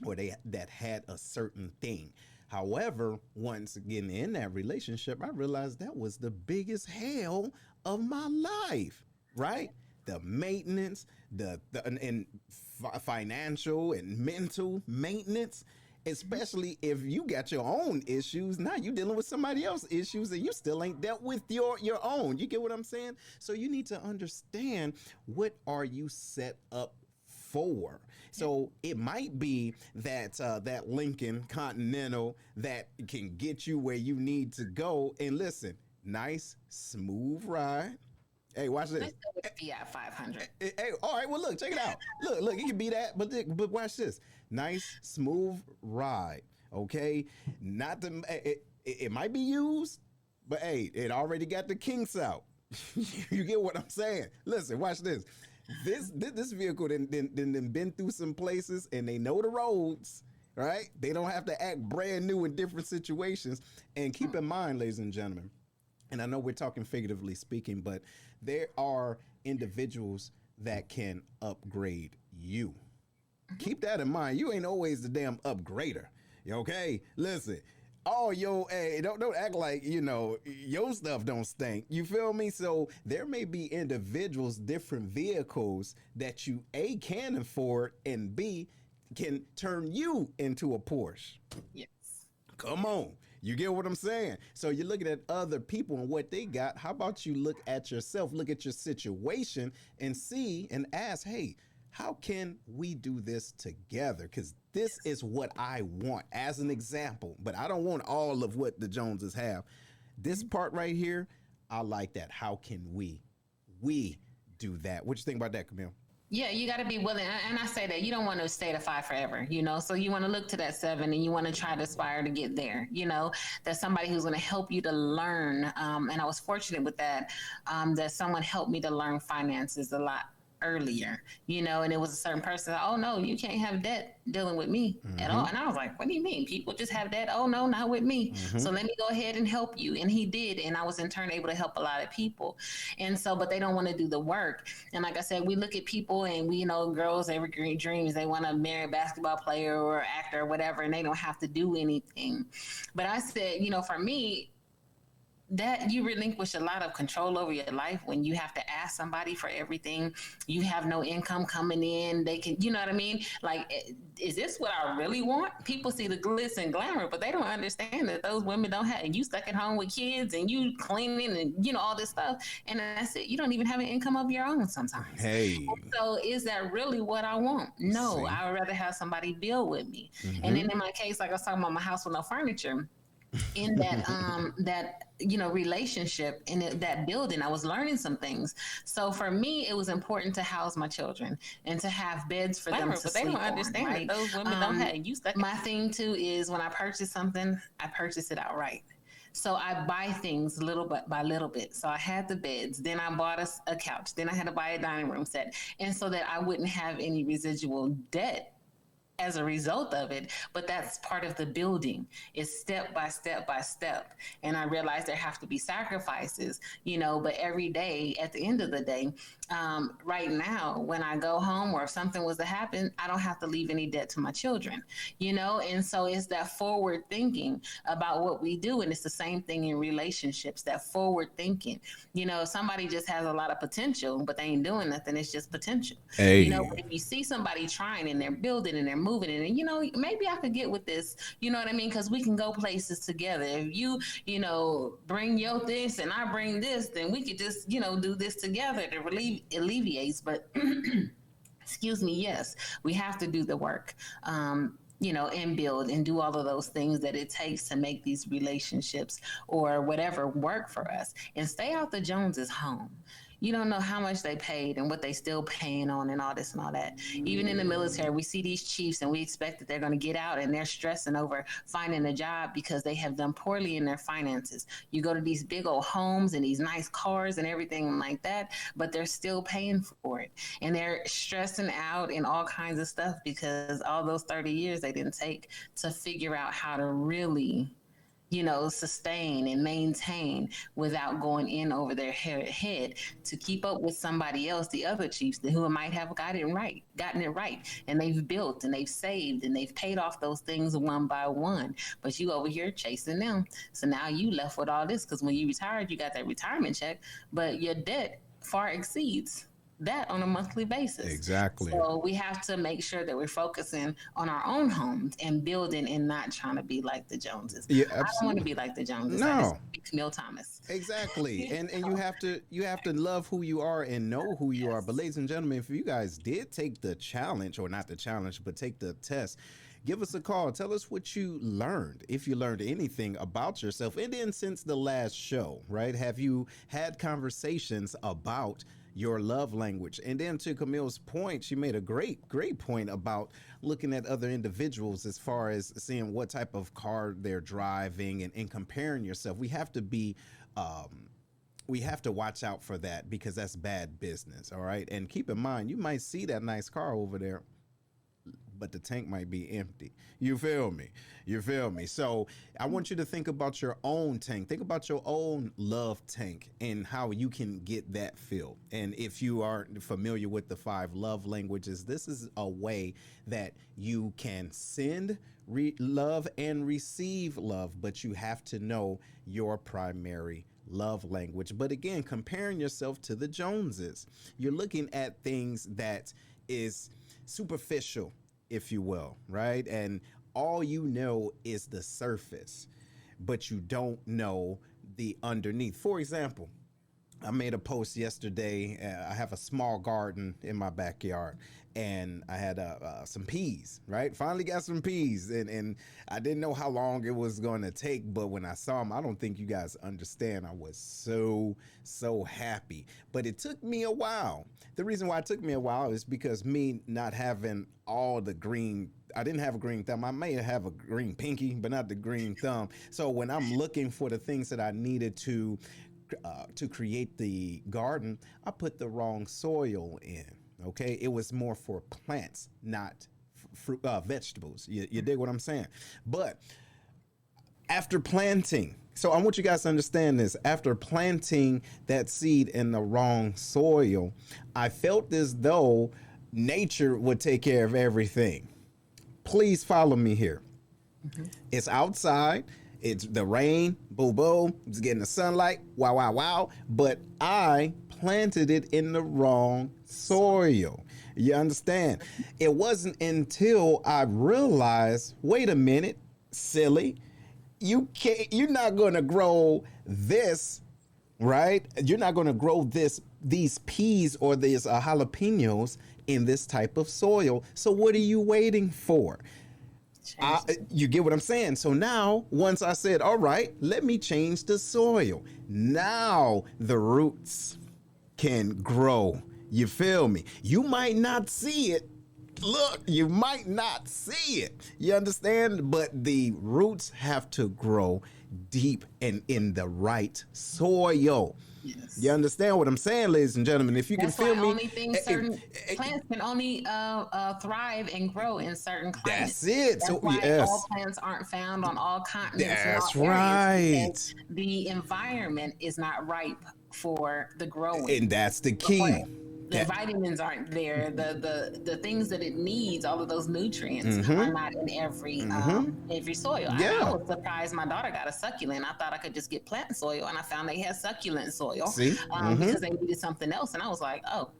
or that had a certain thing. However, once again in that relationship, I realized that was the biggest hell of my life, right? The maintenance, the financial and mental maintenance, especially if you got your own issues. Now you dealing with somebody else's issues and you still ain't dealt with your own. You get what I'm saying? So you need to understand, what are you set up for? So it might be that that Lincoln Continental that can get you where you need to go. And listen, nice, smooth ride. Hey, watch this. Fiat 500. Hey, all right. Well, look, check it out. Look, it can be that, but watch this. Nice, smooth ride. Okay, not the. It might be used, but hey, it already got the kinks out. You get what I'm saying? Listen, watch this. This vehicle then been through some places and they know the roads. Right? They don't have to act brand new in different situations. And keep in mind, ladies and gentlemen, and I know we're talking figuratively speaking, but there are individuals that can upgrade you. Keep that in mind. You ain't always the damn upgrader. Okay? Listen, don't act like, you know, your stuff don't stink. You feel me? So there may be individuals, different vehicles that you A, can afford, and B, can turn you into a Porsche. Yes. Come on. You get what I'm saying? So you're looking at other people and what they got. How about you look at yourself, look at your situation and see and ask, hey, how can we do this together? Because this is what I want as an example, but I don't want all of what the Joneses have. This part right here, I like that. How can we do that? What you think about that, Camille? Yeah, you got to be willing. And I say that you don't want to stay at 5 forever, you know, so you want to look to that 7 and you want to try to aspire to get there. You know, that's somebody who's going to help you to learn. And I was fortunate with that someone helped me to learn finances a lot earlier, you know, and it was a certain person. Oh no, you can't have debt dealing with me at all. And I was like, what do you mean? People just have debt? Oh no, not with me. So let me go ahead and help you. And he did. And I was in turn able to help a lot of people. And so, but they don't want to do the work. And like I said, we look at people and we, you know, girls' evergreen dreams, they want to marry a basketball player or actor or whatever, and they don't have to do anything. But I said, you know, for me, that you relinquish a lot of control over your life when you have to ask somebody for everything. You have no income coming in. They can, you know what I mean? Like, is this what I really want? People see the glitz and glamour, but they don't understand that those women don't have, and you stuck at home with kids and you cleaning and, you know, all this stuff. And that's it. You don't even have an income of your own sometimes. Hey. So is that really what I want? No, I would rather have somebody build with me. And then in my case, like I was talking about my house with no furniture, in that relationship in that building. I was learning some things. So for me, it was important to house my children and to have beds for them to but sleep they don't on, understand right? that those women don't have you stuck. My thing too is when I purchase something, I purchase it outright. So I buy things little bit by little bit. So I had the beds, then I bought a couch, then I had to buy a dining room set, and so that I wouldn't have any residual debt as a result of it. But that's part of the building. It's step by step by step. And I realized there have to be sacrifices, but every day, at the end of the day, right now, when I go home or if something was to happen, I don't have to leave any debt to my children, and so it's that forward thinking about what we do. And it's the same thing in relationships, that forward thinking. Somebody just has a lot of potential, but they ain't doing nothing. It's just potential. Hey. But if you see somebody trying and they're building and they're moving and maybe I could get with this, you know what I mean? Because we can go places together. If you bring your this and I bring this, then we could just do this together to alleviates. But excuse me, yes, we have to do the work, and build and do all of those things that it takes to make these relationships or whatever work for us, and stay out the Joneses' home. You don't know how much they paid and what they still paying on and all this and all that. Even in the military, we see these chiefs and we expect that they're going to get out and they're stressing over finding a job because they have done poorly in their finances. You go to these big old homes and these nice cars and everything like that, but they're still paying for it. And they're stressing out and all kinds of stuff because all those 30 years they didn't take to figure out how to really sustain and maintain without going in over their head to keep up with somebody else, the other chiefs who might have gotten it right. And they've built and they've saved and they've paid off those things one by one. But you over here chasing them. So now you left with all this because when you retired, you got that retirement check, but your debt far exceeds that on a monthly basis. Exactly. So we have to make sure that we're focusing on our own homes and building and not trying to be like the Joneses. Yeah, I don't want to be like the Joneses. No. I just be Camille Thomas. Exactly. And you have to love who you are and know who you are. But ladies and gentlemen, if you guys did take the challenge, or not the challenge, but take the test, give us a call. Tell us what you learned, if you learned anything about yourself. And then since the last show, right, have you had conversations about your love language? And then to Camille's point, she made a great point about looking at other individuals as far as seeing what type of car they're driving and comparing yourself. We have to be we have to watch out for that because that's bad business. All right. And keep in mind, you might see that nice car over there, but the tank might be empty. You feel me? So I want you to think about your own tank. Think about your own love tank and how you can get that filled. And if you aren't familiar with the 5 love languages, this is a way that you can send love and receive love, but you have to know your primary love language. But again, comparing yourself to the Joneses, you're looking at things that is superficial, if you will, right? And all you know is the surface, but you don't know the underneath. For example, I made a post yesterday. I have a small garden in my backyard, and I had some peas, right? Finally got some peas, and I didn't know how long it was going to take, but when I saw them, I don't think you guys understand. I was so happy, but it took me a while. The reason why it took me a while is because me not having all the green, I didn't have a green thumb. I may have a green pinky, but not the green thumb. So when I'm looking for the things that I needed to create the garden, I put the wrong soil in. Okay, it was more for plants, not fruit, vegetables. You dig what I'm saying? But after planting, so I want you guys to understand this. After planting that seed in the wrong soil, I felt as though nature would take care of everything. Please follow me here. Mm-hmm. It's outside. It's the rain, boo boo. It's getting the sunlight, wow, wow, wow. But I planted it in the wrong soil. You understand? It wasn't until I realized, wait a minute, silly, you're not going to grow this, right? You're not going to grow these peas or these jalapenos in this type of soil. So what are you waiting for? You get what I'm saying? So now, once I said, all right, let me change the soil. Now the roots can grow. You feel me? You might not see it. Look, you might not see it. You understand? But the roots have to grow deep and in the right soil. Yes. You understand what I'm saying, ladies and gentlemen? If you That's can feel why me, only things certain plants can only thrive and grow in certain climates. that's it. That's So why yes, all plants aren't found on all continents and all that's areas, right. because the environment is not ripe for the growing. And that's the key. The vitamins aren't there. The things that it needs, all of those nutrients, are not in every soil. Yeah. I was surprised my daughter got a succulent. I thought I could just get plant soil, and I found they had succulent soil. See? Because they needed something else, and I was like, oh.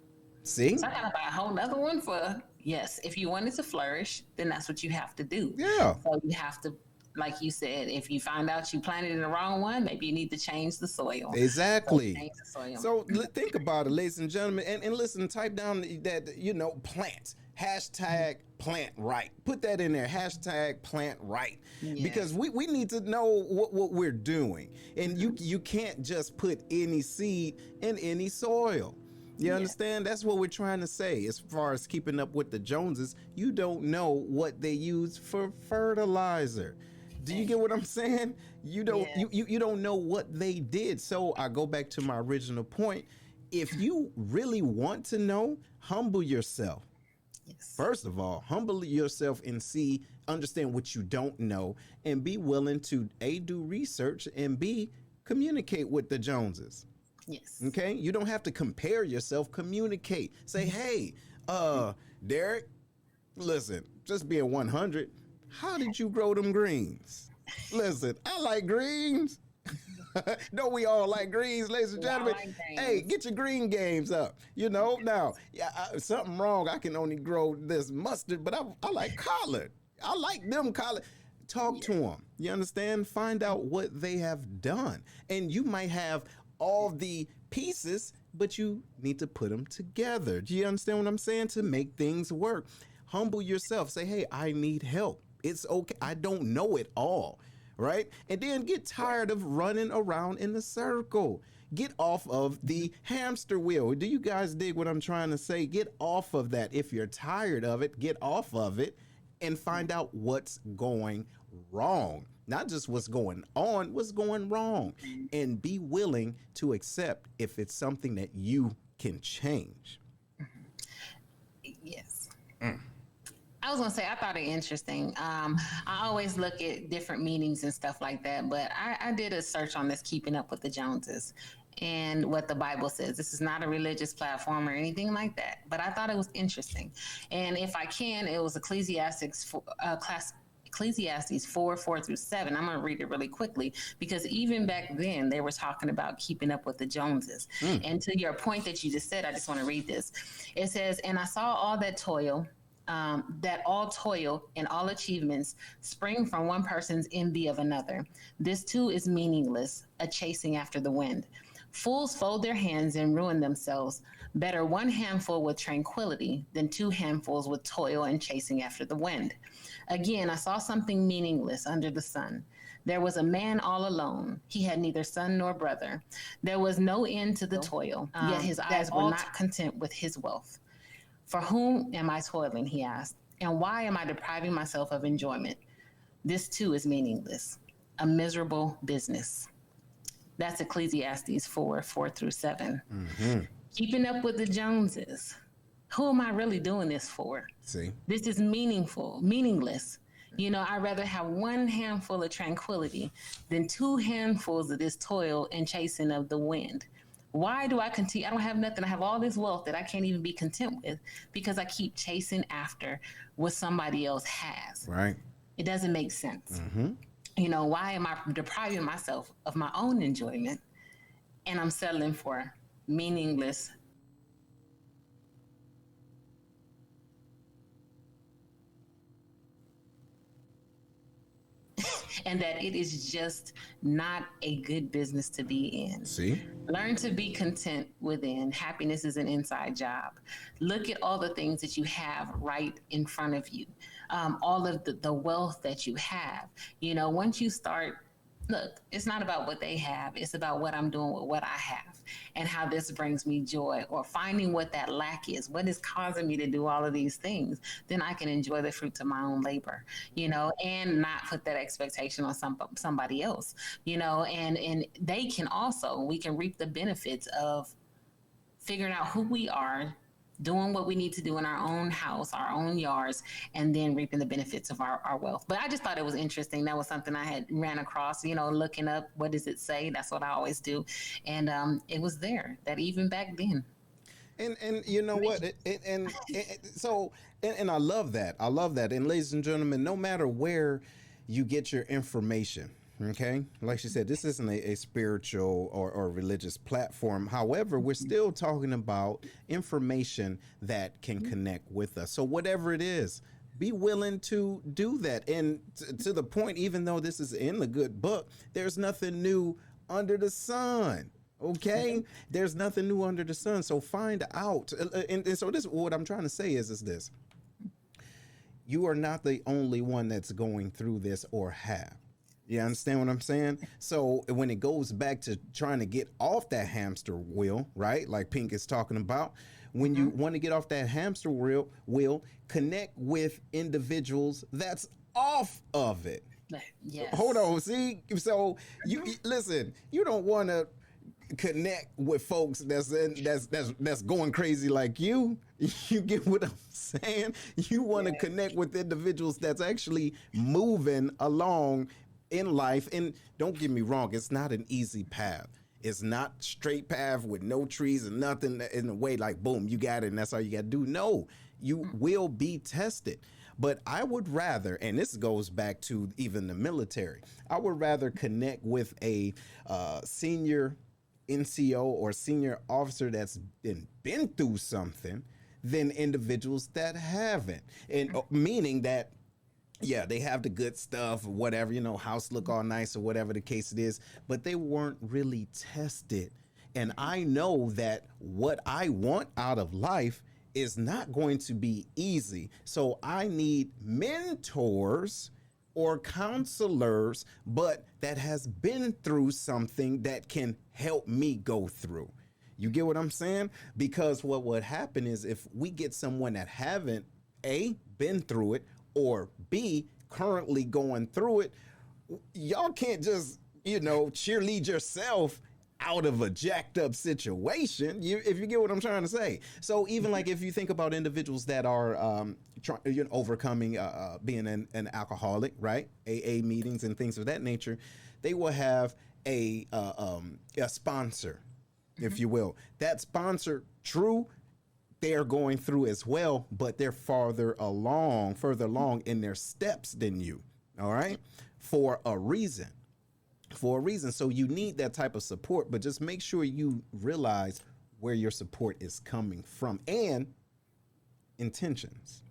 See? So I gotta buy a whole nother one for, yes, if you want it to flourish, then that's what you have to do. Yeah. So you have to, like you said, if you find out you planted in the wrong one, maybe you need to change the soil. Exactly. So change the soil. So think about it, ladies and gentlemen, and listen, type down that, plants, hashtag plant right. Put that in there, hashtag plant right. Yes. Because we need to know what we're doing. And you can't just put any seed in any soil. You understand? That's what we're trying to say. As far as keeping up with the Joneses, you don't know what they use for fertilizer. Do you get what I'm saying? You don't you don't know what they did. So I go back to my original point. If you really want to know, humble yourself. Yes. First of all, humble yourself and understand what you don't know, and be willing to A, do research, and B, communicate with the Joneses. Yes. Okay? You don't have to compare yourself, communicate. Say, hey, Derek, listen, just being 100, how did you grow them greens? Listen, I like greens. Don't we all like greens, ladies and gentlemen? Hey, get your green games up. Now, something wrong. I can only grow this mustard, but I like collard. I like them collard. Talk to them. You understand? Find out what they have done. And you might have all the pieces, but you need to put them together. Do you understand what I'm saying? To make things work. Humble yourself. Say, hey, I need help. It's okay. I don't know it all. Right? And then get tired of running around in the circle. Get off of the hamster wheel. Do you guys dig what I'm trying to say? Get off of that. If you're tired of it, get off of it and find out what's going wrong. Not just what's going on, what's going wrong. And be willing to accept if it's something that you can change. Yes. I was gonna say, I thought it interesting. I always look at different meanings and stuff like that, but I did a search on this Keeping Up with the Joneses and what the Bible says. This is not a religious platform or anything like that, but I thought it was interesting. And if I can, it was Ecclesiastes 4:4-7. I'm going to read it really quickly, because even back then they were talking about keeping up with the Joneses. And to your point that you just said, I just want to read this. It says, and I saw all that toil, that all toil and all achievements spring from one person's envy of another. This too is meaningless, a chasing after the wind. Fools fold their hands and ruin themselves. Better one handful with tranquility than two handfuls with toil and chasing after the wind. Again, I saw something meaningless under the sun. There was a man all alone. He had neither son nor brother. There was no end to the toil, yet his eyes were not content with his wealth. For whom am I toiling, he asked, and why am I depriving myself of enjoyment? This too is meaningless, a miserable business. That's Ecclesiastes 4:4-7. Keeping up with the Joneses. Who am I really doing this for? See? This is meaningless. I'd rather have one handful of tranquility than two handfuls of this toil and chasing of the wind. Why do I continue? I don't have nothing. I have all this wealth that I can't even be content with because I keep chasing after what somebody else has. Right. It doesn't make sense. Why am I depriving myself of my own enjoyment and I'm settling for meaningless? and that it is just not a good business to be in. See? Learn to be content within. Happiness is an inside job. Look at all the things that you have right in front of you, all of the wealth that you have. You know, once you start, look, it's not about what they have. It's about what I'm doing with what I have and how this brings me joy, or finding what that lack is, what is causing me to do all of these things. Then I can enjoy the fruits of my own labor, you know, and not put that expectation on somebody else, you know, and they can also, we can reap the benefits of figuring out who we are, doing what we need to do in our own house, our own yards, and then reaping the benefits of our wealth. But I just thought it was interesting. That was something I had ran across, you know, looking up, what does it say? That's what I always do. And it was there, that even back then. And you know what? So I love that. I love that. And ladies and gentlemen, no matter where you get your information, okay, like she said, this isn't a spiritual or religious platform. However, we're still talking about information that can connect with us. So whatever it is, be willing to do that. And to the point, even though this is in the good book, there's nothing new under the sun. Okay, there's nothing new under the sun. So find out. And so this, what I'm trying to say is this: you are not the only one that's going through this or have. You understand what I'm saying? So when it goes back to trying to get off that hamster wheel, right? Like Pink is talking about, when you want to get off that hamster wheel, connect with individuals that's off of it. Yes. Hold on. See, so you listen, you don't want to connect with folks that's going crazy like you. You get what I'm saying? You want to connect with individuals that's actually moving along in life. And don't get me wrong, it's not an easy path. It's not straight path with no trees and nothing in the way, like boom, you got it and that's all you got to do. No, you will be tested. But I would rather, and this goes back to even the military, I would rather connect with a senior NCO or senior officer that's been through something than individuals that haven't. And meaning that, yeah, they have the good stuff or whatever, you know, house look all nice or whatever the case it is, but they weren't really tested. And I know that what I want out of life is not going to be easy. So I need mentors or counselors, but that has been through something that can help me go through. You get what I'm saying? Because what would happen is if we get someone that haven't A, been through it, or B, currently going through it, y'all can't just, you know, cheerlead yourself out of a jacked up situation, if you get what I'm trying to say. So even like if you think about individuals that are overcoming being an alcoholic, right? AA meetings and things of that nature, they will have a sponsor, if you will. That sponsor, true, they're going through as well, but they're further along in their steps than you. All right. For a reason. So you need that type of support, but just make sure you realize where your support is coming from and intentions.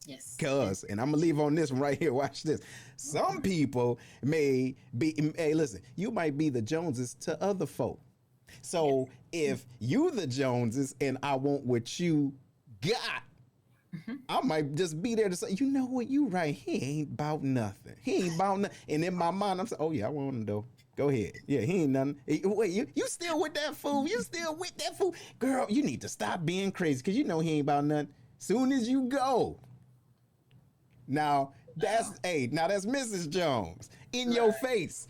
Yes. Cause, and I'm gonna leave on this one right here. Watch this. Some people may be, hey, listen, you might be the Joneses to other folk. So if you the Joneses and I want what you got, I might just be there to say, you know what, you right. He ain't about nothing. And in my mind, I'm saying, oh yeah, I want him though. Go ahead. Yeah, he ain't nothing. Hey, wait, you still with that fool? You still with that fool? Girl, you need to stop being crazy because you know he ain't about nothing. Soon as you go. Now that's Mrs. Jones in your face.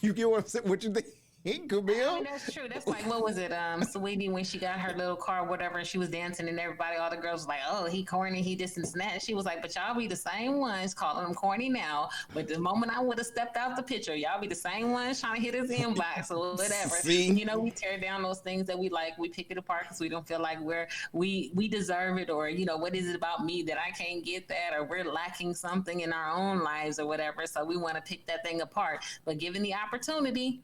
You get what I'm saying? What you think? I mean, that's true. That's like, what was it, Sweetie, when she got her little car, whatever, and she was dancing and everybody, all the girls was like, oh, he corny, he this and that. She was like, but y'all be the same ones calling him corny now. But the moment I would have stepped out the picture, y'all be the same ones trying to hit his inbox or whatever. See? You know, we tear down those things that we like. We pick it apart because we don't feel like we deserve it, or, you know, what is it about me that I can't get that, or we're lacking something in our own lives or whatever. So we want to pick that thing apart. But given the opportunity,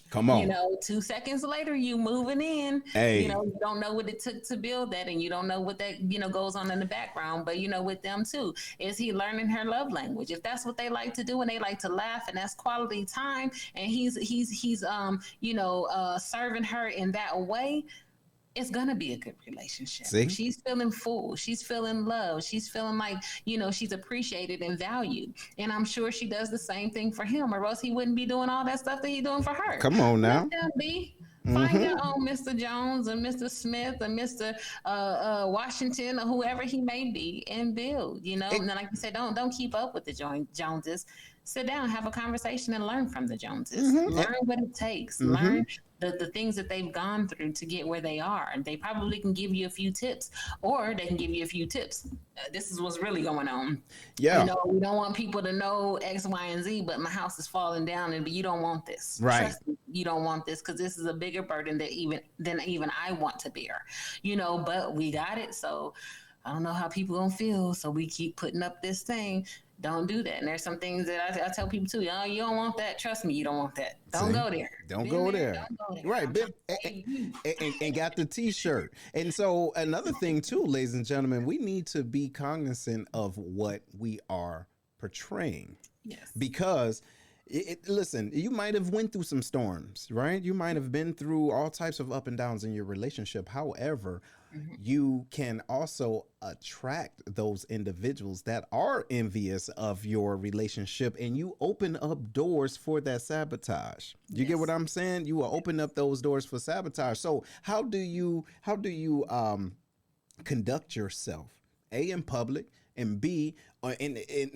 Come on. 2 seconds later, you moving in. Hey. You don't know what it took to build that, and you don't know what that goes on in the background. But with them too, is he learning her love language? If that's what they like to do, and they like to laugh, and that's quality time, and he's serving her in that way, it's gonna be a good relationship. See? She's feeling full. She's feeling love. She's feeling like, she's appreciated and valued. And I'm sure she does the same thing for him, or else he wouldn't be doing all that stuff that he's doing for her. Come on now. Let them be. Find your own Mr. Jones or Mr. Smith or Mr. Washington or whoever he may be, and build. And then, like you said, don't keep up with the Joneses. Sit down, have a conversation, and learn from the Joneses. Learn what it takes. Learn the things that they've gone through to get where they are. And they probably can give you a few tips, or they can give you a few tips. This is what's really going on. Yeah. We don't want people to know X, Y, and Z, but my house is falling down, and you don't want this. Right. Trust me, you don't want this, because this is a bigger burden than even I want to bear. But we got it. So I don't know how people gonna feel. So we keep putting up this thing. Don't do that. And there's some things that I tell people too. You don't want that. Trust me, you don't want that. Don't go there. Don't go there. Right. And got the T-shirt. And so another thing too, ladies and gentlemen, we need to be cognizant of what we are portraying. Yes. Because listen, you might have went through some storms, right? You might have been through all types of up and downs in your relationship. However, you can also attract those individuals that are envious of your relationship, and you open up doors for that sabotage. You get what I'm saying? You will open up those doors for sabotage. So how do you conduct yourself? A, in public, and B,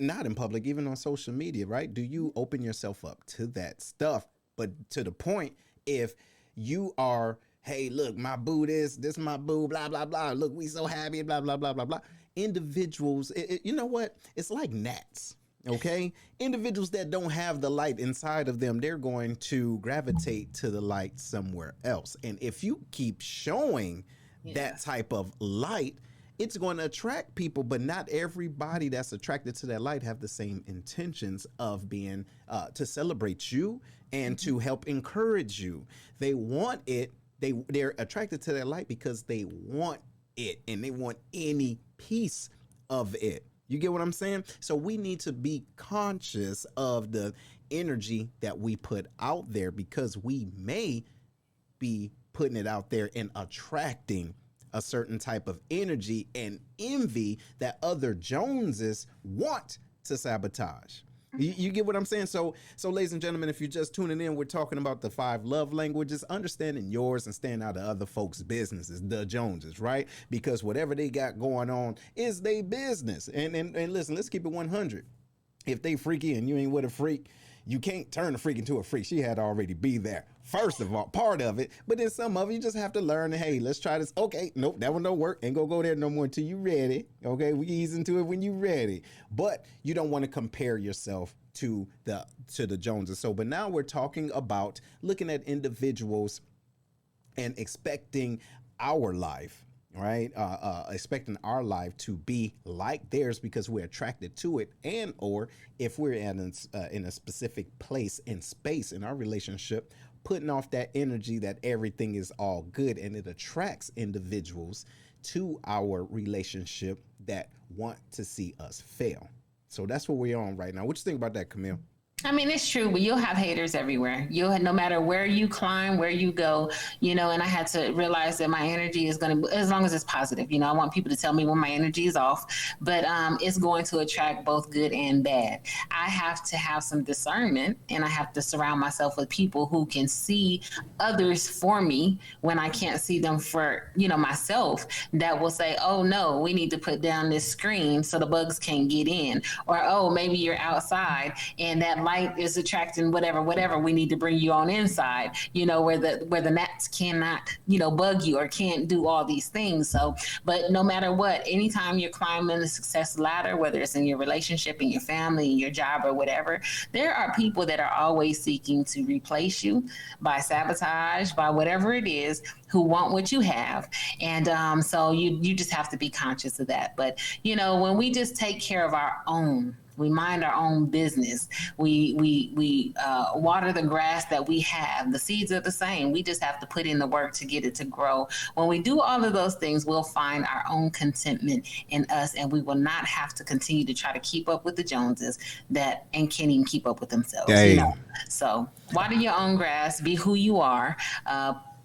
not in public, even on social media, right? Do you open yourself up to that stuff? But to the point, if you are, hey, look, my boo this my boo, blah, blah, blah. Look, we so happy, blah, blah, blah, blah, blah. Individuals, you know what? It's like gnats, okay? Individuals that don't have the light inside of them, they're going to gravitate to the light somewhere else. And if you keep showing that type of light, it's going to attract people, but not everybody that's attracted to that light have the same intentions of being to celebrate you and to help encourage you. They want it. They're attracted to that light because they want it, and they want any piece of it. You get what I'm saying? So we need to be conscious of the energy that we put out there, because we may be putting it out there and attracting a certain type of energy and envy that other Joneses want to sabotage. You get what I'm saying? So ladies and gentlemen, if you're just tuning in, we're talking about the 5 love languages, understanding yours and staying out of other folks' businesses, the Joneses, right? Because whatever they got going on is their business. And listen, let's keep it 100. If they freaky and you ain't with a freak, you can't turn a freak into a freak. She had to already be there. First of all, part of it. But then some of you just have to learn, hey, let's try this. Okay, nope, that one don't work. Ain't gonna go there no more until you ready. Okay, we ease into it when you ready. But you don't want to compare yourself to the Joneses. So, but now we're talking about looking at individuals and expecting our life, right? Expecting our life to be like theirs because we're attracted to it, and or if we're in a specific place and space in our relationship, putting off that energy that everything is all good, and it attracts individuals to our relationship that want to see us fail. So that's what we're on right now. What you think about that, Camille? I mean, it's true, but you'll have haters everywhere. No matter where you climb, where you go, and I had to realize that my energy is going to, as long as it's positive, I want people to tell me when my energy is off, but it's going to attract both good and bad. I have to have some discernment, and I have to surround myself with people who can see others for me when I can't see them for, myself, that will say, oh no, we need to put down this screen so the bugs can't get in, or, oh, maybe you're outside and that light is attracting whatever, we need to bring you on inside, where the gnats cannot, bug you or can't do all these things. So, but no matter what, anytime you're climbing the success ladder, whether it's in your relationship, in your family, in your job or whatever, there are people that are always seeking to replace you by sabotage, by whatever it is, who want what you have. And so you just have to be conscious of that. But, when we just take care of our own, We mind our own business. We water the grass that we have. The seeds are the same. We just have to put in the work to get it to grow. When we do all of those things, we'll find our own contentment in us, and we will not have to continue to try to keep up with the Joneses that and can't even keep up with themselves. Hey. You know, so water your own grass. Be who you are.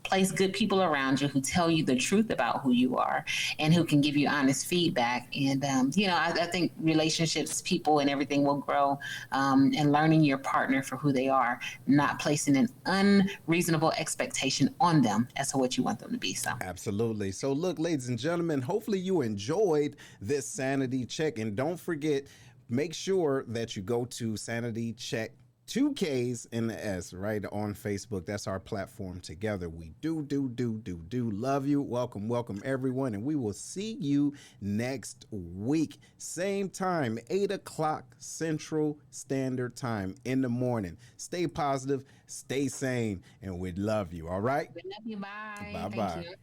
Place good people around you who tell you the truth about who you are and who can give you honest feedback. And, I think relationships, people, and everything will grow, and learning your partner for who they are, not placing an unreasonable expectation on them as to what you want them to be. So, Absolutely. So, look, ladies and gentlemen, hopefully you enjoyed this sanity check. And don't forget, make sure that you go to Sanity Check 2Ks in the S, right, on Facebook. That's our platform together. We do love you. Welcome everyone. And we will see you next week. Same time, 8 o'clock Central Standard Time in the morning. Stay positive, stay sane, and we love you. All right? we love you. Bye. Bye-bye. Thank you.